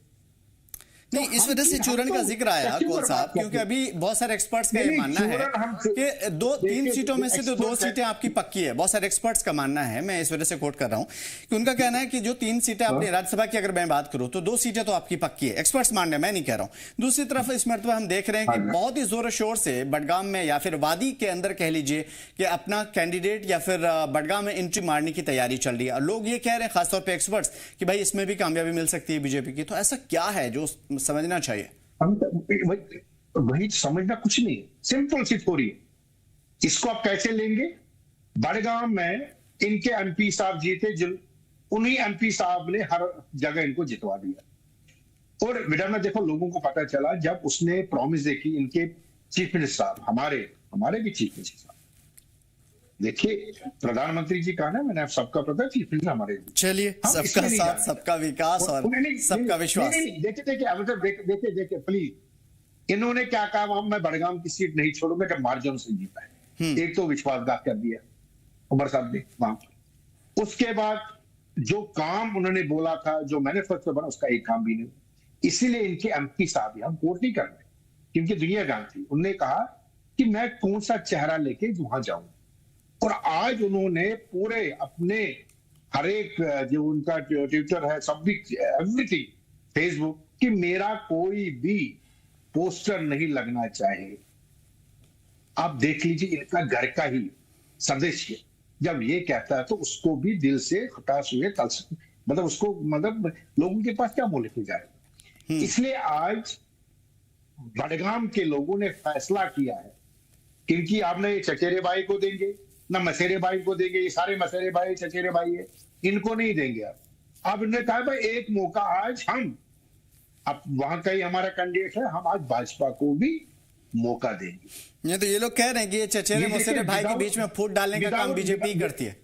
नहीं, इस वजह से चूरन का जिक्र आया कौल साहब, क्योंकि अभी बहुत सारे एक्सपर्ट्स का ये मानना है कि 2-3 सीटों में से तो 2 सीटें आपकी पक्की है। बहुत सारे एक्सपर्ट्स का मानना है, मैं इस वजह से कोट कर रहा हूं कि उनका कहना है कि जो 3 सीटें अपनी राज्यसभा की अगर मैं बात करूं तो 2 सीटें तो आपकी पक्की है। एक्सपर्ट्स मानना है, मैं नहीं कह रहा हूं। दूसरी तरफ इस मरतबा हम देख रहे हैं कि बहुत ही जोर शोर से बडगाम में या फिर वादी के अंदर कह लीजिए कि अपना कैंडिडेट या फिर बडगाम में एंट्री मारने की तैयारी चल रही है। लोग ये कह रहे हैं, खासतौर पर एक्सपर्ट्स, कि भाई इसमें भी कामयाबी मिल सकती है बीजेपी की। तो ऐसा क्या है जो समझना चाहिए? वही समझना कुछ नहीं, सिंपल सी थ्योरी है। इसको आप कैसे लेंगे? बड़गाम में इनके एमपी साहब जीते, उन्हीं एमपी साहब ने हर जगह इनको जितवा दिया। और विडा में देखो, लोगों को पता चला जब उसने प्रॉमिस देखी, इनके चीफ मिनिस्टर साहब, हमारे भी चीफ मिनिस्टर साहब, देखिए प्रधानमंत्री जी कहा ना, मैंने सबका पता, चीफ मिनिस्टर हमारे। चलिए, सबका साथ, सबका विकास और सबका विश्वास। देखिए प्लीज, इन्होंने क्या कहा, मैं बड़गाम की सीट नहीं छोड़ूंगा जब मार्जिन से जीता है। एक तो विश्वासघात कर दिया उमर साहब ने वहां पर। उसके बाद जो काम उन्होंने बोला था, जो मैनिफेस्टो बना, उसका एक काम भी नहीं। इसीलिए इनके एमपी साहब, हम वोट नहीं कर रहे क्योंकि दुनिया जानती। उन्होंने कहा कि मैं कौन सा चेहरा लेके वहां जाऊं, और आज उन्होंने पूरे अपने हर एक जो उनका ट्विटर है, सब भी एवरीथिंग, फेसबुक, कि मेरा कोई भी पोस्टर नहीं लगना चाहिए। आप देख लीजिए, इनका घर का ही सदस्य जब ये कहता है तो उसको भी दिल से हताश हुए, मतलब उसको, मतलब लोगों के पास क्या बोल के जाए। इसलिए आज बड़गाम के लोगों ने फैसला किया है, क्योंकि आपने ये चचेरे भाई को देंगे ना मसेरे भाई को देंगे, ये सारे मसेरे भाई चचेरे भाई है, इनको नहीं देंगे। अब इन्होंने कहा भाई एक मौका आज हम, अब वहां का ही हमारा कैंडिडेट है, हम आज भाजपा को भी मौका देंगे। ये तो ये लोग कह रहे हैं कि ये चचेरे मसेरे भाई के बीच में फूट डालने का काम बीजेपी करती है।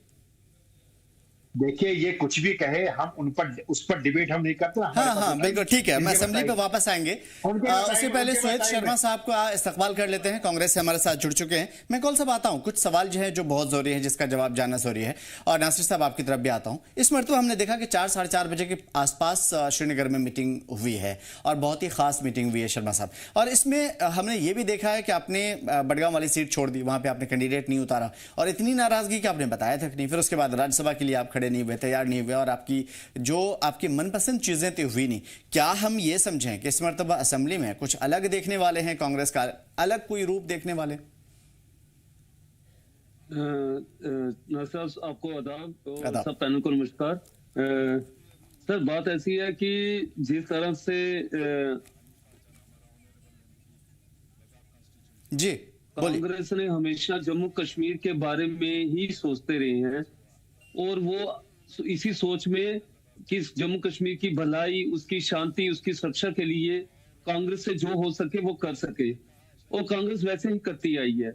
देखिए, ये कुछ भी कहे, हम उन पर, उस पर डिबेट हम नहीं करते। हाँ, बिल्कुल ठीक है, मैं असेंबली पे वापस आएंगे। उससे पहले सुहेद शर्मा साहब का इस्तकबाल कर लेते हैं, कांग्रेस से हमारे साथ जुड़ चुके हैं। मैं कॉल साहब आता हूँ, कुछ सवाल जो है जो बहुत जरूरी है, जिसका जवाब जानना जरूरी है। और नासिर साहब आपकी तरफ भी आता हूँ। इस मरतबा हमने देखा कि 4 साढ़े 4 बजे के आसपास श्रीनगर में मीटिंग हुई है, और बहुत ही खास मीटिंग हुई है शर्मा साहब। और इसमें हमने ये भी देखा है कि आपने बडगाम वाली सीट छोड़ दी, वहां पर आपने कैंडिडेट नहीं उतारा, और इतनी नाराजगी कि आपने बताया था कि नहीं। फिर उसके बाद राज्यसभा के लिए आप खड़े नहीं हुए, तैयार नहीं हुए, और आपकी जो आपकी मनपसंद चीजें थी हुई नहीं। क्या हम ये समझें कि इस मर्तबा असेंबली में कुछ अलग देखने वाले हैं, कांग्रेस का अलग कोई रूप देखने वाले? साहब आपको आदाब, सब पैनल को नमस्कार। सर बात ऐसी है कि जिस तरह से जी कांग्रेस ने हमेशा जम्मू कश्मीर के बारे में ही सोचते रहे हैं, और वो इसी सोच में कि जम्मू कश्मीर की भलाई, उसकी शांति, उसकी सुरक्षा के लिए कांग्रेस से जो हो सके वो कर सके, और कांग्रेस वैसे ही करती आई है।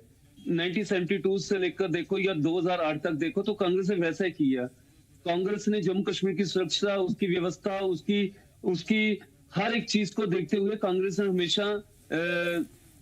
1972 से लेकर देखो या 2008 तक देखो तो कांग्रेस ने वैसा ही किया। कांग्रेस ने जम्मू कश्मीर की सुरक्षा, उसकी व्यवस्था, उसकी हर एक चीज को देखते हुए कांग्रेस ने हमेशा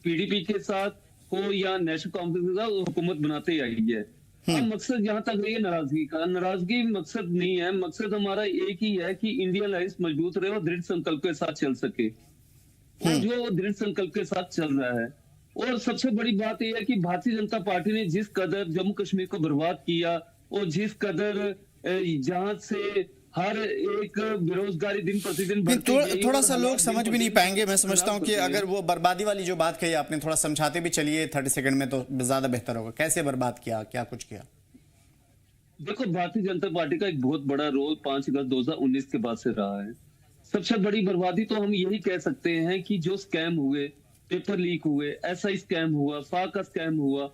पीडीपी के साथ हो या नेशनल कॉन्फ्रेंस के साथ हुकूमत बनाते आई है। अब मकसद जहां तक रही है नाराजगी का, नाराजगी मकसद नहीं है। मकसद हमारा एक ही है कि इंडियन अलायंस मजबूत रहे और दृढ़ संकल्प के साथ चल सके, और जो दृढ़ संकल्प के साथ चल रहा है। और सबसे बड़ी बात यह है कि भारतीय जनता पार्टी ने जिस कदर जम्मू कश्मीर को बर्बाद किया, और जिस कदर जहां से हर एक बेरोजगारी दिन प्रतिदिन बढ़ती गई, थोड़ा सा लोग समझ भी नहीं पाएंगे। मैं समझता हूं कि अगर वो बर्बादी वाली जो बात कही आपने, थोड़ा समझाते भी चलिए 30 सेकंड में तो ज्यादा बेहतर होगा। कैसे बर्बाद किया, क्या कुछ किया? देखो, भारतीय जनता पार्टी का एक बहुत बड़ा रोल 5 अगस्त 2019 के बाद से रहा है। सबसे बड़ी बर्बादी तो हम यही कह सकते हैं कि जो स्कैम हुए, पेपर लीक हुए, एसआई स्कैम हुआ, फाक का स्कैम हुआ,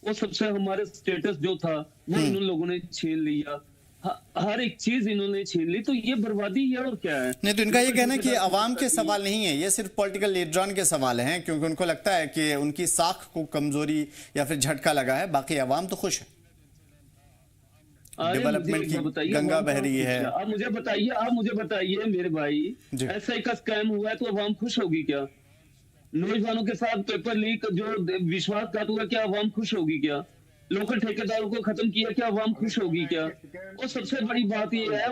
वो सबसे हमारे स्टेटस जो था वो इन लोगों ने छीन लिया। हर एक चीज इन्होंने छीन ली, तो ये बर्बादी है और क्या है। नहीं तो इनका ये कहना है कि अवाम के सवाल नहीं है, ये सिर्फ पॉलिटिकल लीडरान के सवाल हैं, क्योंकि उनको लगता है कि उनकी साख को कमजोरी या फिर झटका लगा है, बाकी अवाम तो खुश है, डेवलपमेंट की गंगा बह रही है। आप मुझे बताइए मेरे भाई, ऐसा ही का स्कैम हुआ है तो अवाम खुश होगी क्या? नौजवानों के साथ पेपर लीक जो विश्वासघात हुआ, क्या अवाम खुश होगी क्या? लोकल ठेकेदारों को खत्म किया, क्या अवाम खुश होगी क्या? वो सबसे बड़ी बात ये है,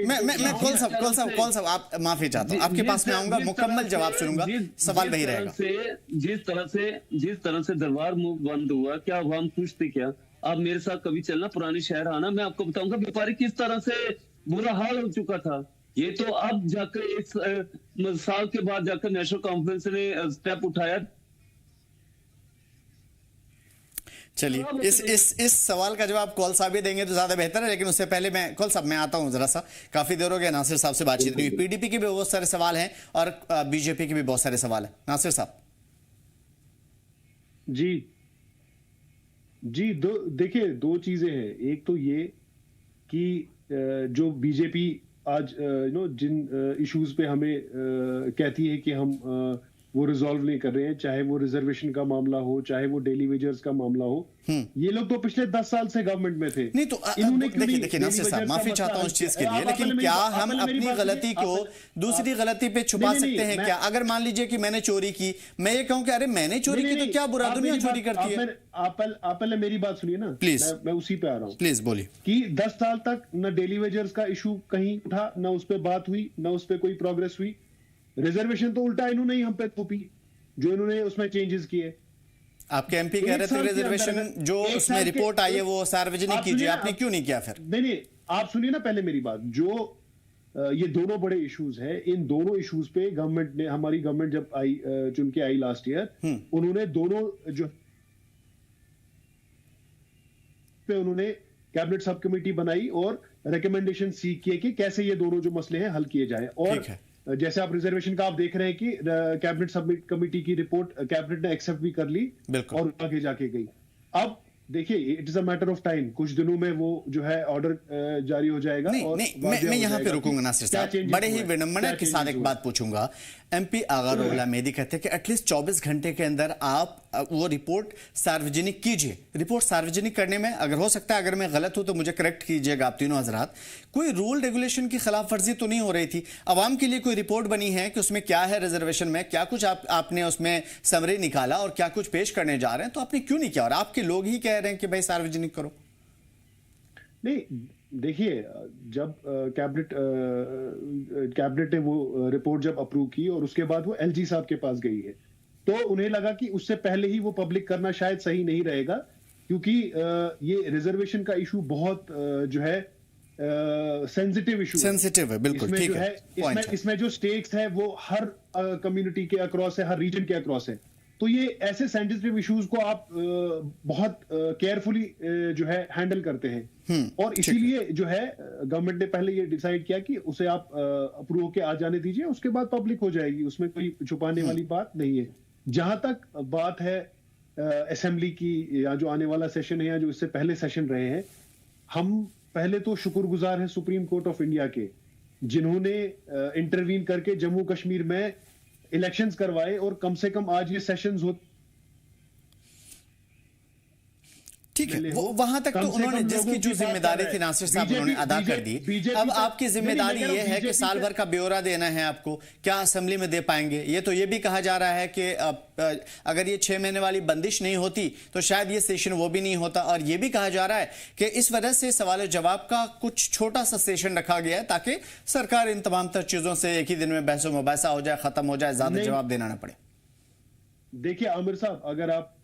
मैं कौन सा आप माफी चाहता हूँ, आपके पास में आऊंगा, मुकम्मल जवाब सुनूंगा, सवाल वही रहेगा। जिस तरह से दरबार मुंह बंद हुआ, क्या अवाम खुश थी क्या? आप मेरे साथ कभी चलना, पुरानी शहर आना, मैं आपको बताऊंगा व्यापारी किस तरह से बुरा हाल हो चुका था। ये तो अब जाकर 1 साल के बाद जाकर नेशनल कॉन्फ्रेंस ने स्टेप उठाया। चलिए इस सवाल का जवाब कौल साहब ही देंगे तो ज्यादा बेहतर है, लेकिन उससे पहले मैं कौल साहब मैं आता हूं जरा सा। काफी देर हो गया नासिर साहब से बातचीत नहीं हुई, पीडीपी के भी बहुत सारे सवाल हैं और बीजेपी के भी बहुत सारे सवाल हैं। नासिर साहब जी देखिए, 2 चीजें हैं। एक तो ये कि जो बीजेपी आज जिन इश्यूज पे हमें कहती है कि हम वो रिजॉल्व नहीं कर रहे हैं, चाहे वो रिजर्वेशन का मामला हो, चाहे वो डेली वेजर्स का मामला हो। ये लोग तो पिछले 10 साल से गवर्नमेंट में थे। नहीं तो देखिए नासिर साहब, माफी चाहता हूं इस चीज के लिए, लेकिन क्या हम अपनी गलती को दूसरी गलती पे छुपा सकते हैं क्या? अगर मान लीजिए कि मैंने चोरी की, मैं ये कहूं कि अरे मैंने चोरी की तो क्या बुरा, दुनिया चोरी करती है। आप पहले मेरी बात सुनिए ना प्लीज, मैं उसी पे आ रहा हूँ। प्लीज बोलिए। कि 10 साल तक न डेली वेजर्स का इशू कहीं उठा, न उस पर बात हुई, न उस पर कोई प्रोग्रेस हुई। रिजर्वेशन तो उल्टा इन्होंने ही हम पे थोपी, जो इन्होंने उसमें चेंजेस किए। आपके एमपी कह रहे थे रिजर्वेशन जो उसमें रिपोर्ट आई है वो सार्वजनिक कीजिए, आपने क्यों नहीं किया फिर? नहीं, आप सुनिए ना पहले मेरी बात। जो ये दोनों बड़े इश्यूज हैं, इन दोनों इश्यूज पे गवर्नमेंट ने, हमारी गवर्नमेंट जब आई, चुन के आई लास्ट ईयर, उन्होंने दोनों जो पे उन्होंने कैबिनेट सब कमेटी बनाई और रिकमेंडेशन सीख किए कि कैसे ये दोनों जो मसले हैं हल किए जाए। और जैसे आप रिजर्वेशन का आप देख रहे हैं कि कैबिनेट सब कमेटी की रिपोर्ट कैबिनेट ने एक्सेप्ट भी कर ली और आगे जाके गई। अब देखिए, it is a matter of time, कुछ दिनों में वो जो है ऑर्डर जारी हो जाएगा। नहीं, मैं यहाँ पे रुकूंगा नासिर साहब, बड़े ही विडंबना के साथ एक बात पूछूंगा। एमपी आगा रोला मेहदी कहते हैं कि एटलीस्ट 24 घंटे के अंदर आप वो रिपोर्ट सार्वजनिक कीजिए। रिपोर्ट सार्वजनिक करने में अगर हो सकता है, अगर मैं गलत हूं तो मुझे करेक्ट कीजिएगा आप तीनों हजरात, कोई रूल रेगुलेशन की खिलाफ वर्जी तो नहीं हो रही थी? अवाम के लिए कोई रिपोर्ट बनी है कि उसमें क्या है रिजर्वेशन में, क्या कुछ आपने उसमें समरी निकाला और क्या कुछ पेश करने जा रहे हैं, तो आपने क्यों नहीं किया? और आपके लोग ही कह रहे हैं कि भाई सार्वजनिक करो। नहीं, देखिए, जब कैबिनेट ने वो रिपोर्ट जब अप्रूव की और उसके बाद वो एलजी साहब के पास गई है, तो उन्हें लगा कि उससे पहले ही वो पब्लिक करना शायद सही नहीं रहेगा, क्योंकि ये रिजर्वेशन का इशू बहुत जो है सेंसिटिव इशू है। बिल्कुल ठीक है। इसमें जो स्टेक्स है वो हर कम्युनिटी के अक्रॉस है, हर रीजन के अक्रॉस है। तो ये ऐसे सेंसिटिव इश्यूज को आप बहुत केयरफुली जो है हैंडल करते हैं, और इसीलिए जो है गवर्नमेंट ने पहले ये डिसाइड किया कि उसे आप अप्रूव के आ जाने दीजिए, उसके बाद पब्लिक हो जाएगी, उसमें कोई छुपाने वाली बात नहीं है। जहां तक बात है असेंबली की, या जो आने वाला सेशन है या जो इससे पहले सेशन रहे हैं, हम पहले तो शुक्रगुजार हैं सुप्रीम कोर्ट ऑफ इंडिया के, जिन्होंने इंटरवीन करके जम्मू कश्मीर में इलेक्शंस करवाए और कम से कम आज ये सेशंस हो। ठीक है, वो वहां तक तो उन्होंने जिसकी जो जिम्मेदारी थी नासिर साहब उन्होंने अदा कर दी। अब आपकी जिम्मेदारी ये है कि साल भर का ब्यौरा देना है आपको, क्या असेंबली में दे पाएंगे? ये तो ये भी कहा जा रहा है कि अगर ये 6 महीने वाली बंदिश नहीं होती तो शायद ये सेशन वो भी नहीं होता, और ये भी कहा जा रहा है कि इस वजह से सवाल जवाब का कुछ छोटा सा सेशन रखा गया है ताकि सरकार इन तमाम तर चीजों से एक ही दिन में बहसो मुबासा हो जाए, खत्म हो जाए, ज्यादा जवाब देना ना पड़े। देखिए आमिर साहब, अगर आप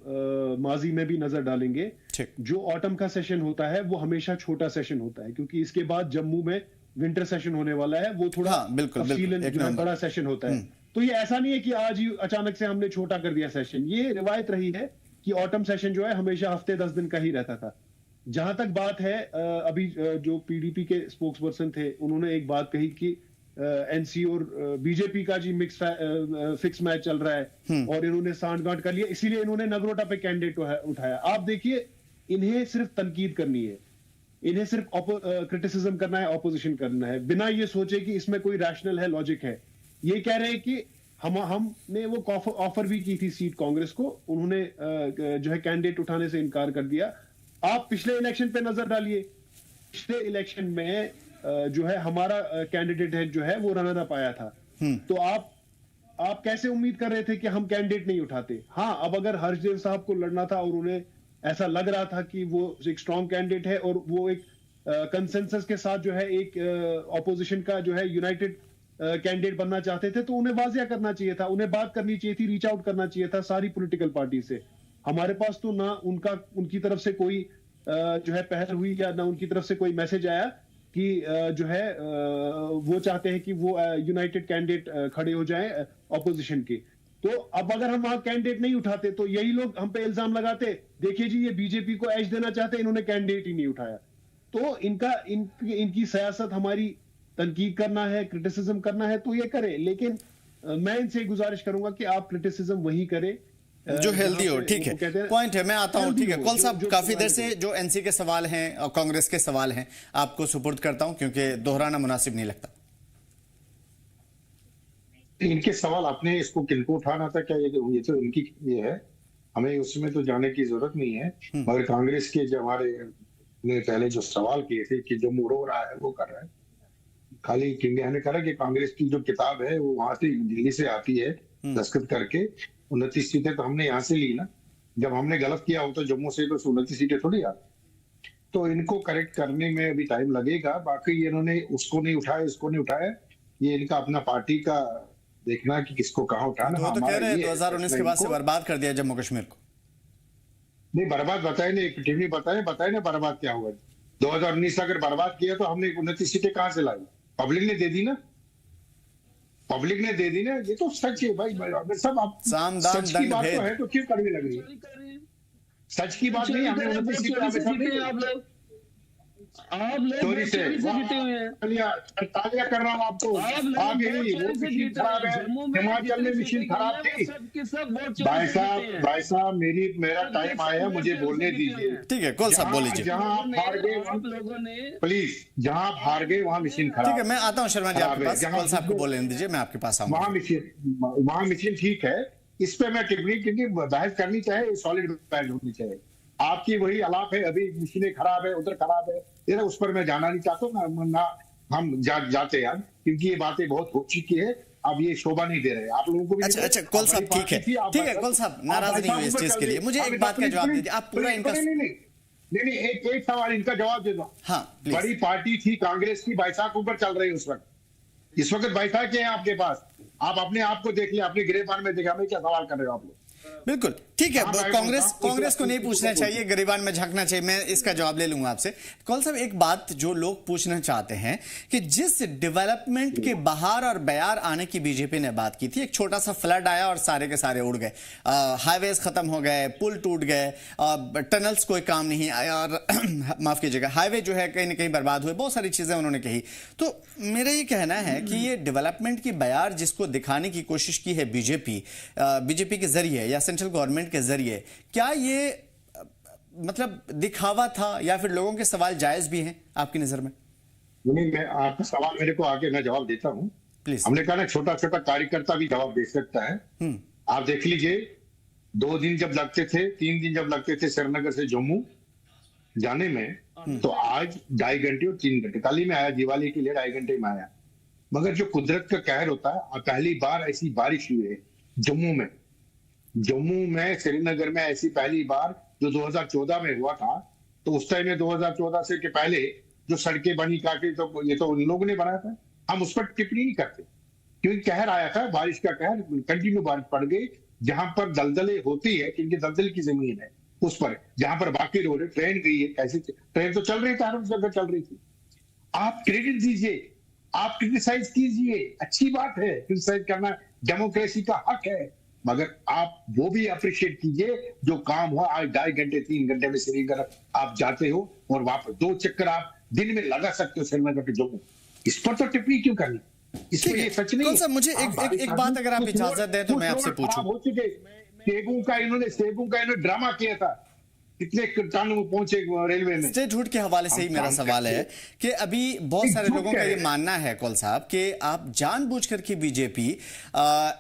माजी में भी नजर डालेंगे, जो ऑटम का सेशन होता है वो हमेशा छोटा सेशन होता है, क्योंकि इसके बाद जम्मू में विंटर सेशन होने वाला है, वो थोड़ा बड़ा सेशन होता है। तो ये ऐसा नहीं है कि आज ही अचानक से हमने छोटा कर दिया सेशन। ये रिवायत रही है कि ऑटम सेशन जो है हमेशा हफ्ते 10 दिन का ही रहता था। जहां तक बात है, अभी जो पीडीपी के स्पोक्स पर्सन थे, उन्होंने एक बात कही कि एनसी और बीजेपी का जी फिक्स मैच चल रहा है और इन्होंने सांठगांठ कर लिया, इसीलिए इन्होंने नगरोटा पे कैंडिडेट उठाया। आप देखिए, इन्हें सिर्फ तनकीद करनी है, इन्हें सिर्फ क्रिटिसिज्म करना है, ऑपोजिशन करना है, बिना ये सोचे कि इसमें कोई रैशनल है, लॉजिक है। ये कह रहे हैं कि हमने वो ऑफर भी की थी सीट कांग्रेस को, उन्होंने जो है कैंडिडेट उठाने से इनकार कर दिया। आप पिछले इलेक्शन पे नजर डालिए, पिछले इलेक्शन में जो है हमारा कैंडिडेट है जो है वो रनर अप आया था। तो आप कैसे उम्मीद कर रहे थे कि हम कैंडिडेट नहीं उठाते? हाँ, अब अगर हर्षदेव साहब को लड़ना था और उन्हें ऐसा लग रहा था कि वो एक स्ट्रॉन्ग कैंडिडेट है और वो एक कंसेंसस के साथ जो है एक ऑपोजिशन का जो है यूनाइटेड कैंडिडेट बनना चाहते थे, तो उन्हें वाजिया करना चाहिए था, उन्हें बात करनी चाहिए थी, रीच आउट करना चाहिए था सारी पॉलिटिकल पार्टी से। हमारे पास तो ना उनकी तरफ से कोई जो है पहल हुई या ना उनकी तरफ से कोई मैसेज आया कि जो है वो चाहते हैं कि वो यूनाइटेड कैंडिडेट खड़े हो जाएं ऑपोजिशन के। तो अब अगर हम वहां कैंडिडेट नहीं उठाते तो यही लोग हम पे इल्जाम लगाते, देखिए जी ये बीजेपी को एज देना चाहते, इन्होंने कैंडिडेट ही नहीं उठाया। तो इनकी सियासत हमारी तनकीद करना है, क्रिटिसिज्म करना है तो ये करे, लेकिन मैं इनसे गुजारिश करूंगा कि आप क्रिटिसिज्म वही करें जो हेल्दी हो। ठीक है, पॉइंट है, मैं आता हूं। ठीक है, कौल साहब, काफी देर से जो एनसी के सवाल हैं और कांग्रेस के सवाल हैं आपको सुपुर्द करता हूं, क्योंकि दोहराना मुनासिब नहीं लगता। इनके सवाल आपने इसको किनको उठाना था क्या? ये तो इनकी ये है, हमें उसमें तो जाने की जरूरत नहीं है। मगर कांग्रेस के जो हमारे ने पहले जो सवाल किए थे कि जो मुड़ रहा है वो कर रहा है, खाली इंडिया ने कहा कि कांग्रेस की जो किताब है वो वहां से दिल्ली से आती है दस्तखत करके, 29 सीटें तो हमने यहाँ से ली ना। जब हमने गलत किया हो तो जम्मू से तो 29 सीटें थोड़ी आती। तो इनको करेक्ट करने में अभी टाइम लगेगा। बाकी इन्होंने उसको नहीं उठाया, इसको नहीं उठाया, ये इनका अपना पार्टी का देखना कि किसको कहाँ उठाना। तो कह रहे हैं 2019 के बाद से बर्बाद कर दिया जम्मू कश्मीर को। नहीं, बर्बाद बताए नहीं, टीवी बताए ना बर्बाद क्या हुआ। 2019 अगर बर्बाद किया तो हमने 29 सीटें कहां से लाई? पब्लिक ने दे दी ना, पब्लिक ने दे दी ना। ये तो सच है भाई, अगर सब आप सच की बात तो है तो क्यों कड़वी लग रही है? सच की बात नहीं, हमने 29 सीटें आप लोग जीते हुए हैं। तालियां कर रहा हूँ आपको। आगे ही वो मशीन खराब है, हिमाचल में मशीन खराब थी। भाई साहब मेरा टाइम आया, मुझे बोलने दीजिए। ठीक है, कौल साहब बोल लीजिए। जहाँ आप हार गए, प्लीज, जहाँ आप हार गए वहाँ मशीन खराब। ठीक है, मैं आता हूँ शर्मा जी आपके पास। कौल साहब को बोलने दीजिए, मैं आपके पास आऊंगा। वहाँ मशीन ठीक है, इस पे मैं टिप्पणी, क्योंकि बहस करनी चाहिए, सॉलिड बहस होनी चाहिए। आपकी वही आलाप है, अभी मशीनें खराब है, उधर खराब है, ये ना, उस पर मैं जाना नहीं चाहता ना हम जाते यार, क्योंकि ये बातें बहुत हो चुकी है। अब ये शोभा नहीं दे रहे आप लोगों को भी। अच्छा कौल साहब, ठीक है कौल साहब, नाराज नहीं हुए इस चीज के लिए। मुझे एक बात का जवाब दीजिए, आप पूरा इनका नहीं, एक सवाल इनका जवाब दे दो। हाँ, बड़ी पार्टी थी कांग्रेस की, बैसाख ऊपर चल रही है उस वक्त, इस वक्त बैसाख के हैं आपके पास। आप अपने आप को देख लिया, अपने गिरेबान में देखा, हमें क्या सवाल कर रहे हो आप लोग? बिल्कुल ठीक है, कांग्रेस को नहीं पूछना चाहिए, गिरेबान में झांकना चाहिए। मैं इसका जवाब ले लूंगा आपसे। कौल साहब, एक बात जो लोग पूछना चाहते हैं कि जिस डेवलपमेंट के बहार और बयार आने की बीजेपी ने बात की थी, एक छोटा सा फ्लड आया और सारे के सारे उड़ गए, हाईवेज खत्म हो गए, पुल टूट गए, टनल्स कोई काम नहीं आया, और माफ कीजिएगा हाईवे जो है कहीं ना कहीं बर्बाद हुए, बहुत सारी चीजें उन्होंने कही। तो मेरा ये कहना है कि ये डेवलपमेंट की बयार जिसको दिखाने की कोशिश की है बीजेपी के जरिए या सेंट्रल गवर्नमेंट के जरिए, क्या ये मतलब दिखावा था या फिर लोगों के सवाल जायज भी हैं आपकी नजर में? नहीं, मैं आपका सवाल मेरे को आगे मैं जवाब देता हूं। प्लीज। हमने कहा ना, छोटा छोटा कार्यकर्ता भी जवाब दे सकता है। आप देख लीजिए, 2 दिन जब लगते थे, 3 दिन जब लगते थे श्रीनगर से जम्मू जाने में, तो आज 2.5 घंटे और 3 घंटे। कल ही में आया, दिवाली के लिए 2.5 घंटे में आया। मगर जो कुदरत का कहर होता है, पहली बार ऐसी बारिश हुई है जम्मू में, श्रीनगर में ऐसी पहली बार, जो 2014 में हुआ था। तो उस टाइम में 2014 से के पहले जो सड़कें बनी काफी, तो ये तो उन लोगों ने बनाया था, हम उस पर टिप्पणी नहीं करते, क्योंकि कहर आया था, बारिश का कहर, कंटिन्यू बारिश पड़ गई। जहां पर दलदलें होती है, क्योंकि दलदल की जमीन है उस पर, जहां पर बाकी रोड है, ट्रेन गई है, कैसे ट्रेन तो चल रही थी, हर जगह चल रही थी। आप क्रेडिट दीजिए, आप क्रिटिसाइज कीजिए, अच्छी बात है, क्रिटिसाइज करना डेमोक्रेसी का हक है, मगर आप वो भी अप्रिशिएट कीजिए जो काम हुआ। आज 2.5 घंटे 3 घंटे में श्रीनगर आप जाते हो और वापस 2 चक्कर आप दिन में लगा सकते हो श्रीनगर के जम्मू। इस पर तो टिप्पणी क्यों करनी? इसमें ये सच नहीं है। मुझे एक बात अगर आप इजाजत दें तो मैं आपसे पूछूं। सेगू का इन्होंने ड्रामा किया था, कितने टन पहुंचे रेलवे में। स्टेटहुड के हवाले से ही मेरा सवाल है कि अभी बहुत सारे लोगों का ये मानना है कौल साहब कि आप जानबूझकर के बीजेपी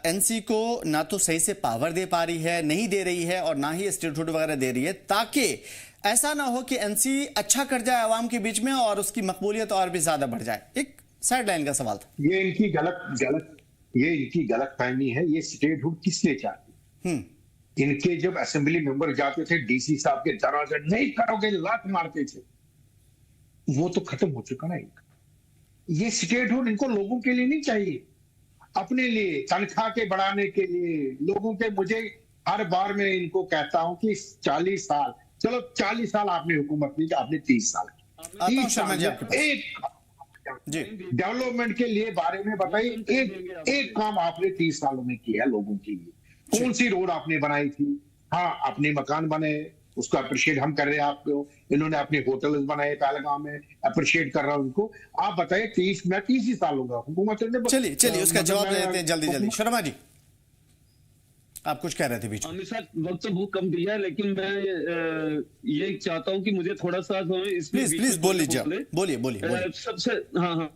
एनसी को ना तो सही से पावर दे पा रही है, नहीं दे रही है, और ना ही स्टेटहुड वगैरह दे रही है, ताकि ऐसा ना हो कि एनसी अच्छा कर जाए आवाम के बीच में और उसकी मकबूलियत और भी ज्यादा बढ़ जाए। एक साइड लाइन का सवाल था। ये इनकी गलत फहमी है। ये स्टेटहुड किस लिए चाहती? इनके जब असेंबली मेंबर जाते थे डीसी साहब के दरवाजे, नहीं करोगे लात मारते थे, वो तो खत्म हो चुका ना इनका। ये स्टेटहुड इनको लोगों के लिए नहीं चाहिए, अपने लिए, तनख्वाह के बढ़ाने के लिए, लोगों के। मुझे हर बार मैं इनको कहता हूं कि 40 साल, चलो 40 साल आपने हुकूमत की, आपने 30 साल की, डेवलपमेंट के लिए बारे में बताइए, एक काम आपने 30 सालों में किया लोगों के लिए। कौन सी रोड आपने बनाई थी? हाँ, अपने मकान बने, उसको अप्रिशिएट हम कर रहे हैं आपको। इन्होंने अपने होटल्स बनाए पहलगाम में, अप्रिशिएट कर रहा हूं उनको। आप बताइए, 30 ही साल होगा हुकूमत। चलिए उसका जवाब ले लेते हैं जल्दी। शर्मा जी, आप कुछ कह रहे थे बीच में। अमित साहब, वक्त तो बहुत कम दिया, लेकिन मैं ये चाहता हूं कि मुझे थोड़ा सा प्लीज बोल लीजिए, बोलिए। सबसे हाँ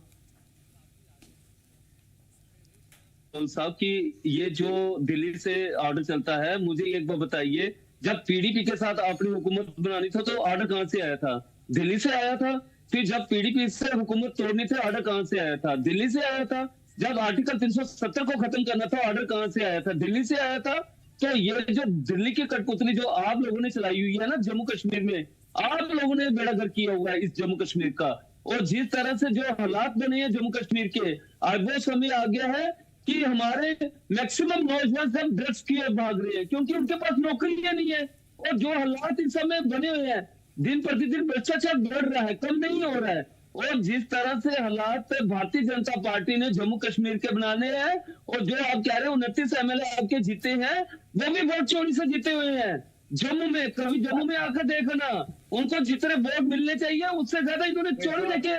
कौल साहब कि ये जो दिल्ली से ऑर्डर चलता है, मुझे एक बार बताइए, जब पीडीपी के साथ अपनी हुकूमत बनानी था तो ऑर्डर कहां से आया था? दिल्ली से आया था। फिर जब पीडीपी से हुकूमत तोड़नी थी, ऑर्डर कहां से आया था? दिल्ली से आया था। जब आर्टिकल 370 को खत्म करना था, ऑर्डर कहां से आया था? दिल्ली से आया था। तो ये जो दिल्ली की कठपुतली जो आप लोगों ने चलाई हुई है ना जम्मू कश्मीर में, आप लोगों ने बेड़ा गर्क किया हुआ है इस जम्मू कश्मीर का। और जिस तरह से जो हालात बने हैं जम्मू कश्मीर के, अब वो समय आ गया है कि हमारे मैक्सिमम नौजवान सब ड्रग्स की ओर भाग रहे हैं क्योंकि उनके पास नौकरियां नहीं है। और जो हालात इस समय बने हुए हैं, दिन प्रतिदिन भ्रष्टाचार बढ़ रहा है, कम नहीं हो रहा है। और जिस तरह से हालात भारतीय जनता पार्टी ने जम्मू कश्मीर के बनाने हैं, और जो आप कह रहे हैं 29 एमएलए आपके जीते हैं, वो भी वोट चोरी से जीते हुए हैं जम्मू में। कभी जम्मू में आकर देखना, उनको जितने वोट मिलने चाहिए उससे ज्यादा इन्होंने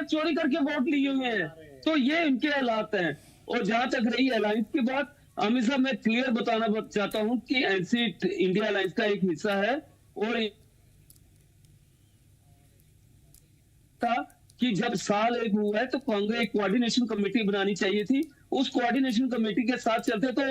चोरी करके वोट लिए हुए हैं। तो ये इनके हालात हैं। और जहां तक रही अलायंस की बात, अमित साहब मैं क्लियर बताना चाहता हूं कि एनसी इंडिया अलायंस का एक हिस्सा है। और था कि जब साल एक हुआ है तो कांग्रेस एक कोऑर्डिनेशन कमेटी बनानी चाहिए थी। उस कोऑर्डिनेशन कमेटी के साथ चलते तो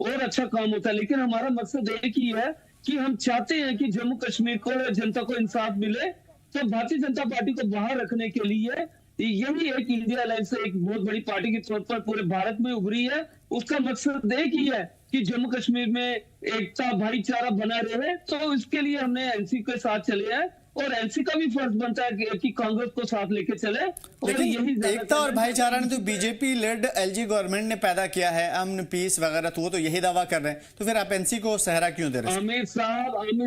और अच्छा काम होता है। लेकिन हमारा मकसद एक ही है कि हम चाहते हैं कि जम्मू कश्मीर को जनता को इंसाफ मिले। तो भारतीय जनता पार्टी को बाहर रखने के लिए यही एक इंडिया अलायंस एक बहुत बड़ी पार्टी के तौर पर पूरे भारत में उभरी है। उसका मकसद एक ही है कि जम्मू कश्मीर में एकता भाईचारा बना रहे। तो इसके लिए हमने एनसी के साथ चले हैं और एनसी का भी फर्ज बनता है कि कांग्रेस को साथ लेके चले। और यही एकता और भाईचारा ने तो बीजेपी लेड एलजी गवर्नमेंट ने पैदा किया है, अमन पीस वगैरह, तो वो तो यही दावा कर रहे हैं। तो फिर आप एनसी को सहरा क्यों दे रहे हैं? अमित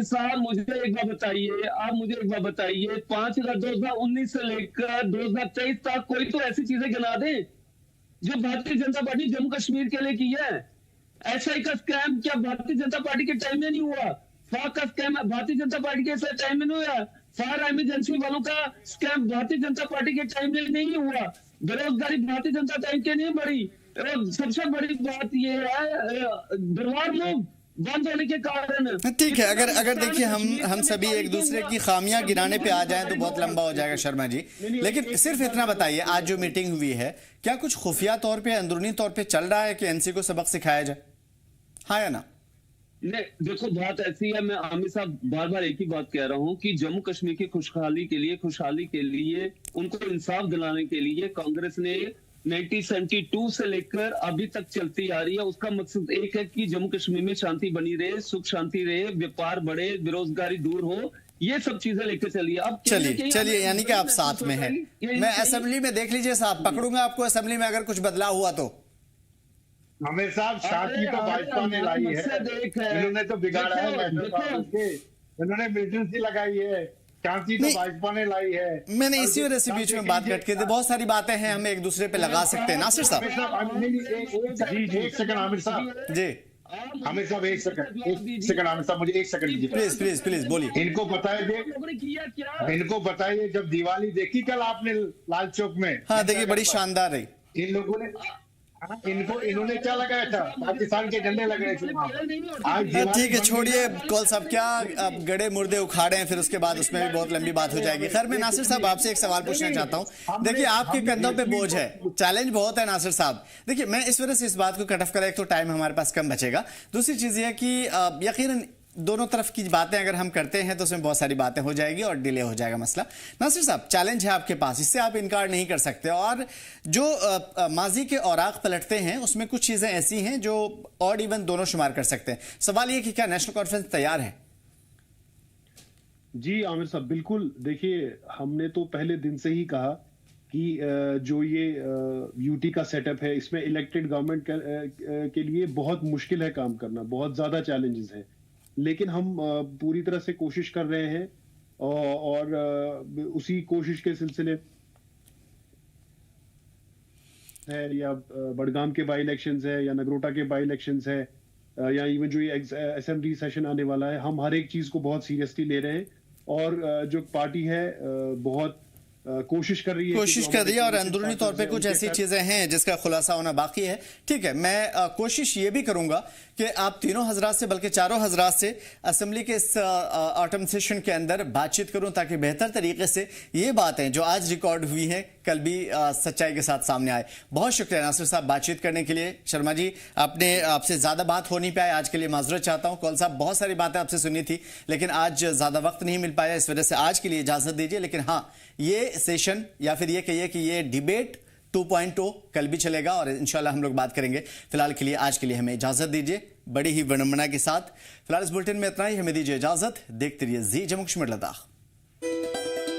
साहब मुझे एक बार बताइए, आप मुझे एक बार बताइए, 5 अगस्त 2019 से लेकर 2023 तक कोई तो ऐसी चीजें गिना दें जो भारतीय जनता पार्टी जम्मू कश्मीर के लिए की है। एसआई का स्कैम क्या भारतीय जनता पार्टी के टाइम में नहीं हुआ? फाक का स्कैम भारतीय जनता पार्टी के टाइम में नहीं हुआ? फायर एमरजेंसी वालों का स्कैम भारतीय जनता पार्टी के टाइम में नहीं हुआ? बेरोजगारी भारतीय जनता टाइम के नहीं बढ़ी? और सबसे बड़ी बात यह है दरबार मूव बंद होने के कारण। ठीक है, अगर देखिए हम सभी एक दूसरे की खामियां गिनाने पे आ जाएं तो बहुत लंबा हो जाएगा शर्मा जी। लेकिन सिर्फ इतना बताइए, आज जो मीटिंग हुई है, क्या कुछ खुफिया तौर पे, अंदरूनी तौर पे चल रहा है कि एनसी को सबक सिखाया जाए, हाँ या ना? नहीं, देखो बात ऐसी है, मैं आमिर साहब बार बार एक ही बात कह रहा हूं कि जम्मू कश्मीर की खुशहाली के लिए उनको इंसाफ दिलाने के लिए कांग्रेस ने 1972 से लेकर अभी तक चलती आ रही है। उसका मकसद एक है कि जम्मू कश्मीर में शांति बनी रहे, सुख शांति रहे, व्यापार बढ़े, बेरोजगारी दूर हो, ये सब चीजें लेकर चलिए। अब चलिए यानी कि आप साथ में हैं। मैं असेंबली में देख लीजिए साहब, पकड़ूंगा आपको असेंबली में अगर कुछ बदलाव हुआ तो। हमें साहब शांति तो भाजपा ने लाई है, इन्होंने तो बिगाड़ा है, इन्होंने मिलिटेंसी लगाई है, शांति तो भाजपा ने लाई है। मैंने इसी वजह से बीच में बात कट के, बहुत सारी बातें हैं हम एक दूसरे पे लगा सकते हैं। नासिर साहब एक सेकंड आमिर साहब जी, आमिर साहब एक सेकंड आमिर साहब मुझे 1 सेकंड दीजिए प्लीज बोलिए। इनको बताइए जब दिवाली देखी कल आपने लाल चौक में? हाँ देखिए, बड़ी शानदार रही। इन लोगों ने इन्होंने क्या लगाया था? पाकिस्तान के झंडे लग रहे थे। ठीक है, छोड़िए कौल साहब, क्या अब गड़े मुर्दे उखाड़े हैं, फिर उसके बाद उसमें भी बहुत लंबी बात हो जाएगी। खैर मैं नासिर साहब आपसे एक सवाल पूछना चाहता हूँ। देखिए आपके कंधों पे बोझ है, चैलेंज बहुत है नासिर साहब। देखिए मैं इस वजह से इस बात को कट ऑफ करा, एक तो टाइम हमारे पास कम बचेगा, दूसरी चीज ये कि यकीनन दोनों तरफ की बातें अगर हम करते हैं तो उसमें बहुत सारी बातें हो जाएगी और डिले हो जाएगा मसला। नासिर साहब चैलेंज है आपके पास, इससे आप इनकार नहीं कर सकते, और जो माजी के औराक पलटते हैं उसमें कुछ चीजें ऐसी हैं जो ऑड इवन दोनों शुमार कर सकते हैं। सवाल ये कि क्या नेशनल कॉन्फ्रेंस तैयार है? जी आमिर साहब बिल्कुल। देखिए हमने तो पहले दिन से ही कहा कि जो ये यूटी का सेटअप है, इसमें इलेक्टेड गवर्नमेंट के लिए बहुत मुश्किल है काम करना, बहुत ज्यादा चैलेंजेस हैं। लेकिन हम पूरी तरह से कोशिश कर रहे हैं और उसी कोशिश के सिलसिले है, या बड़गाम के बाई इलेक्शंस है, या नगरोटा के बाई इलेक्शंस है, या इवन जो ये असेंबली सेशन आने वाला है, हम हर एक चीज को बहुत सीरियसली ले रहे हैं। और जो पार्टी है बहुत कोशिश कर रही है और अंदरूनी तौर पे कुछ ऐसी चीजें हैं जिसका खुलासा होना बाकी है। ठीक है, मैं कोशिश ये भी करूंगा कि आप तीनों हजरात से बल्कि चारों हजरात से असेंबली के इस ऑटम सेशन के अंदर बातचीत करूं ताकि बेहतर तरीके से ये बातें जो आज रिकॉर्ड हुई हैं कल भी सच्चाई के साथ सामने आए। बहुत शुक्रिया नासिर साहब बातचीत करने के लिए। शर्मा जी आपसे ज्यादा बात हो नहीं पाया, आज के लिए माजरत चाहता हूं। कौल साहब बहुत सारी बातें आपसे सुनी थी लेकिन आज ज्यादा वक्त नहीं मिल पाया, इस वजह से आज के लिए इजाजत दीजिए। लेकिन हाँ, ये सेशन या फिर ये कहिए कि ये डिबेट 2.0 कल भी चलेगा और इंशाल्लाह हम लोग बात करेंगे। फिलहाल के लिए आज के लिए हमें इजाजत दीजिए बड़ी ही विडंबना के साथ। फिलहाल इस बुलेटिन में इतना ही, हमें दीजिए इजाजत। देखते रहिए जी जम्मू कश्मीर लद्दाख।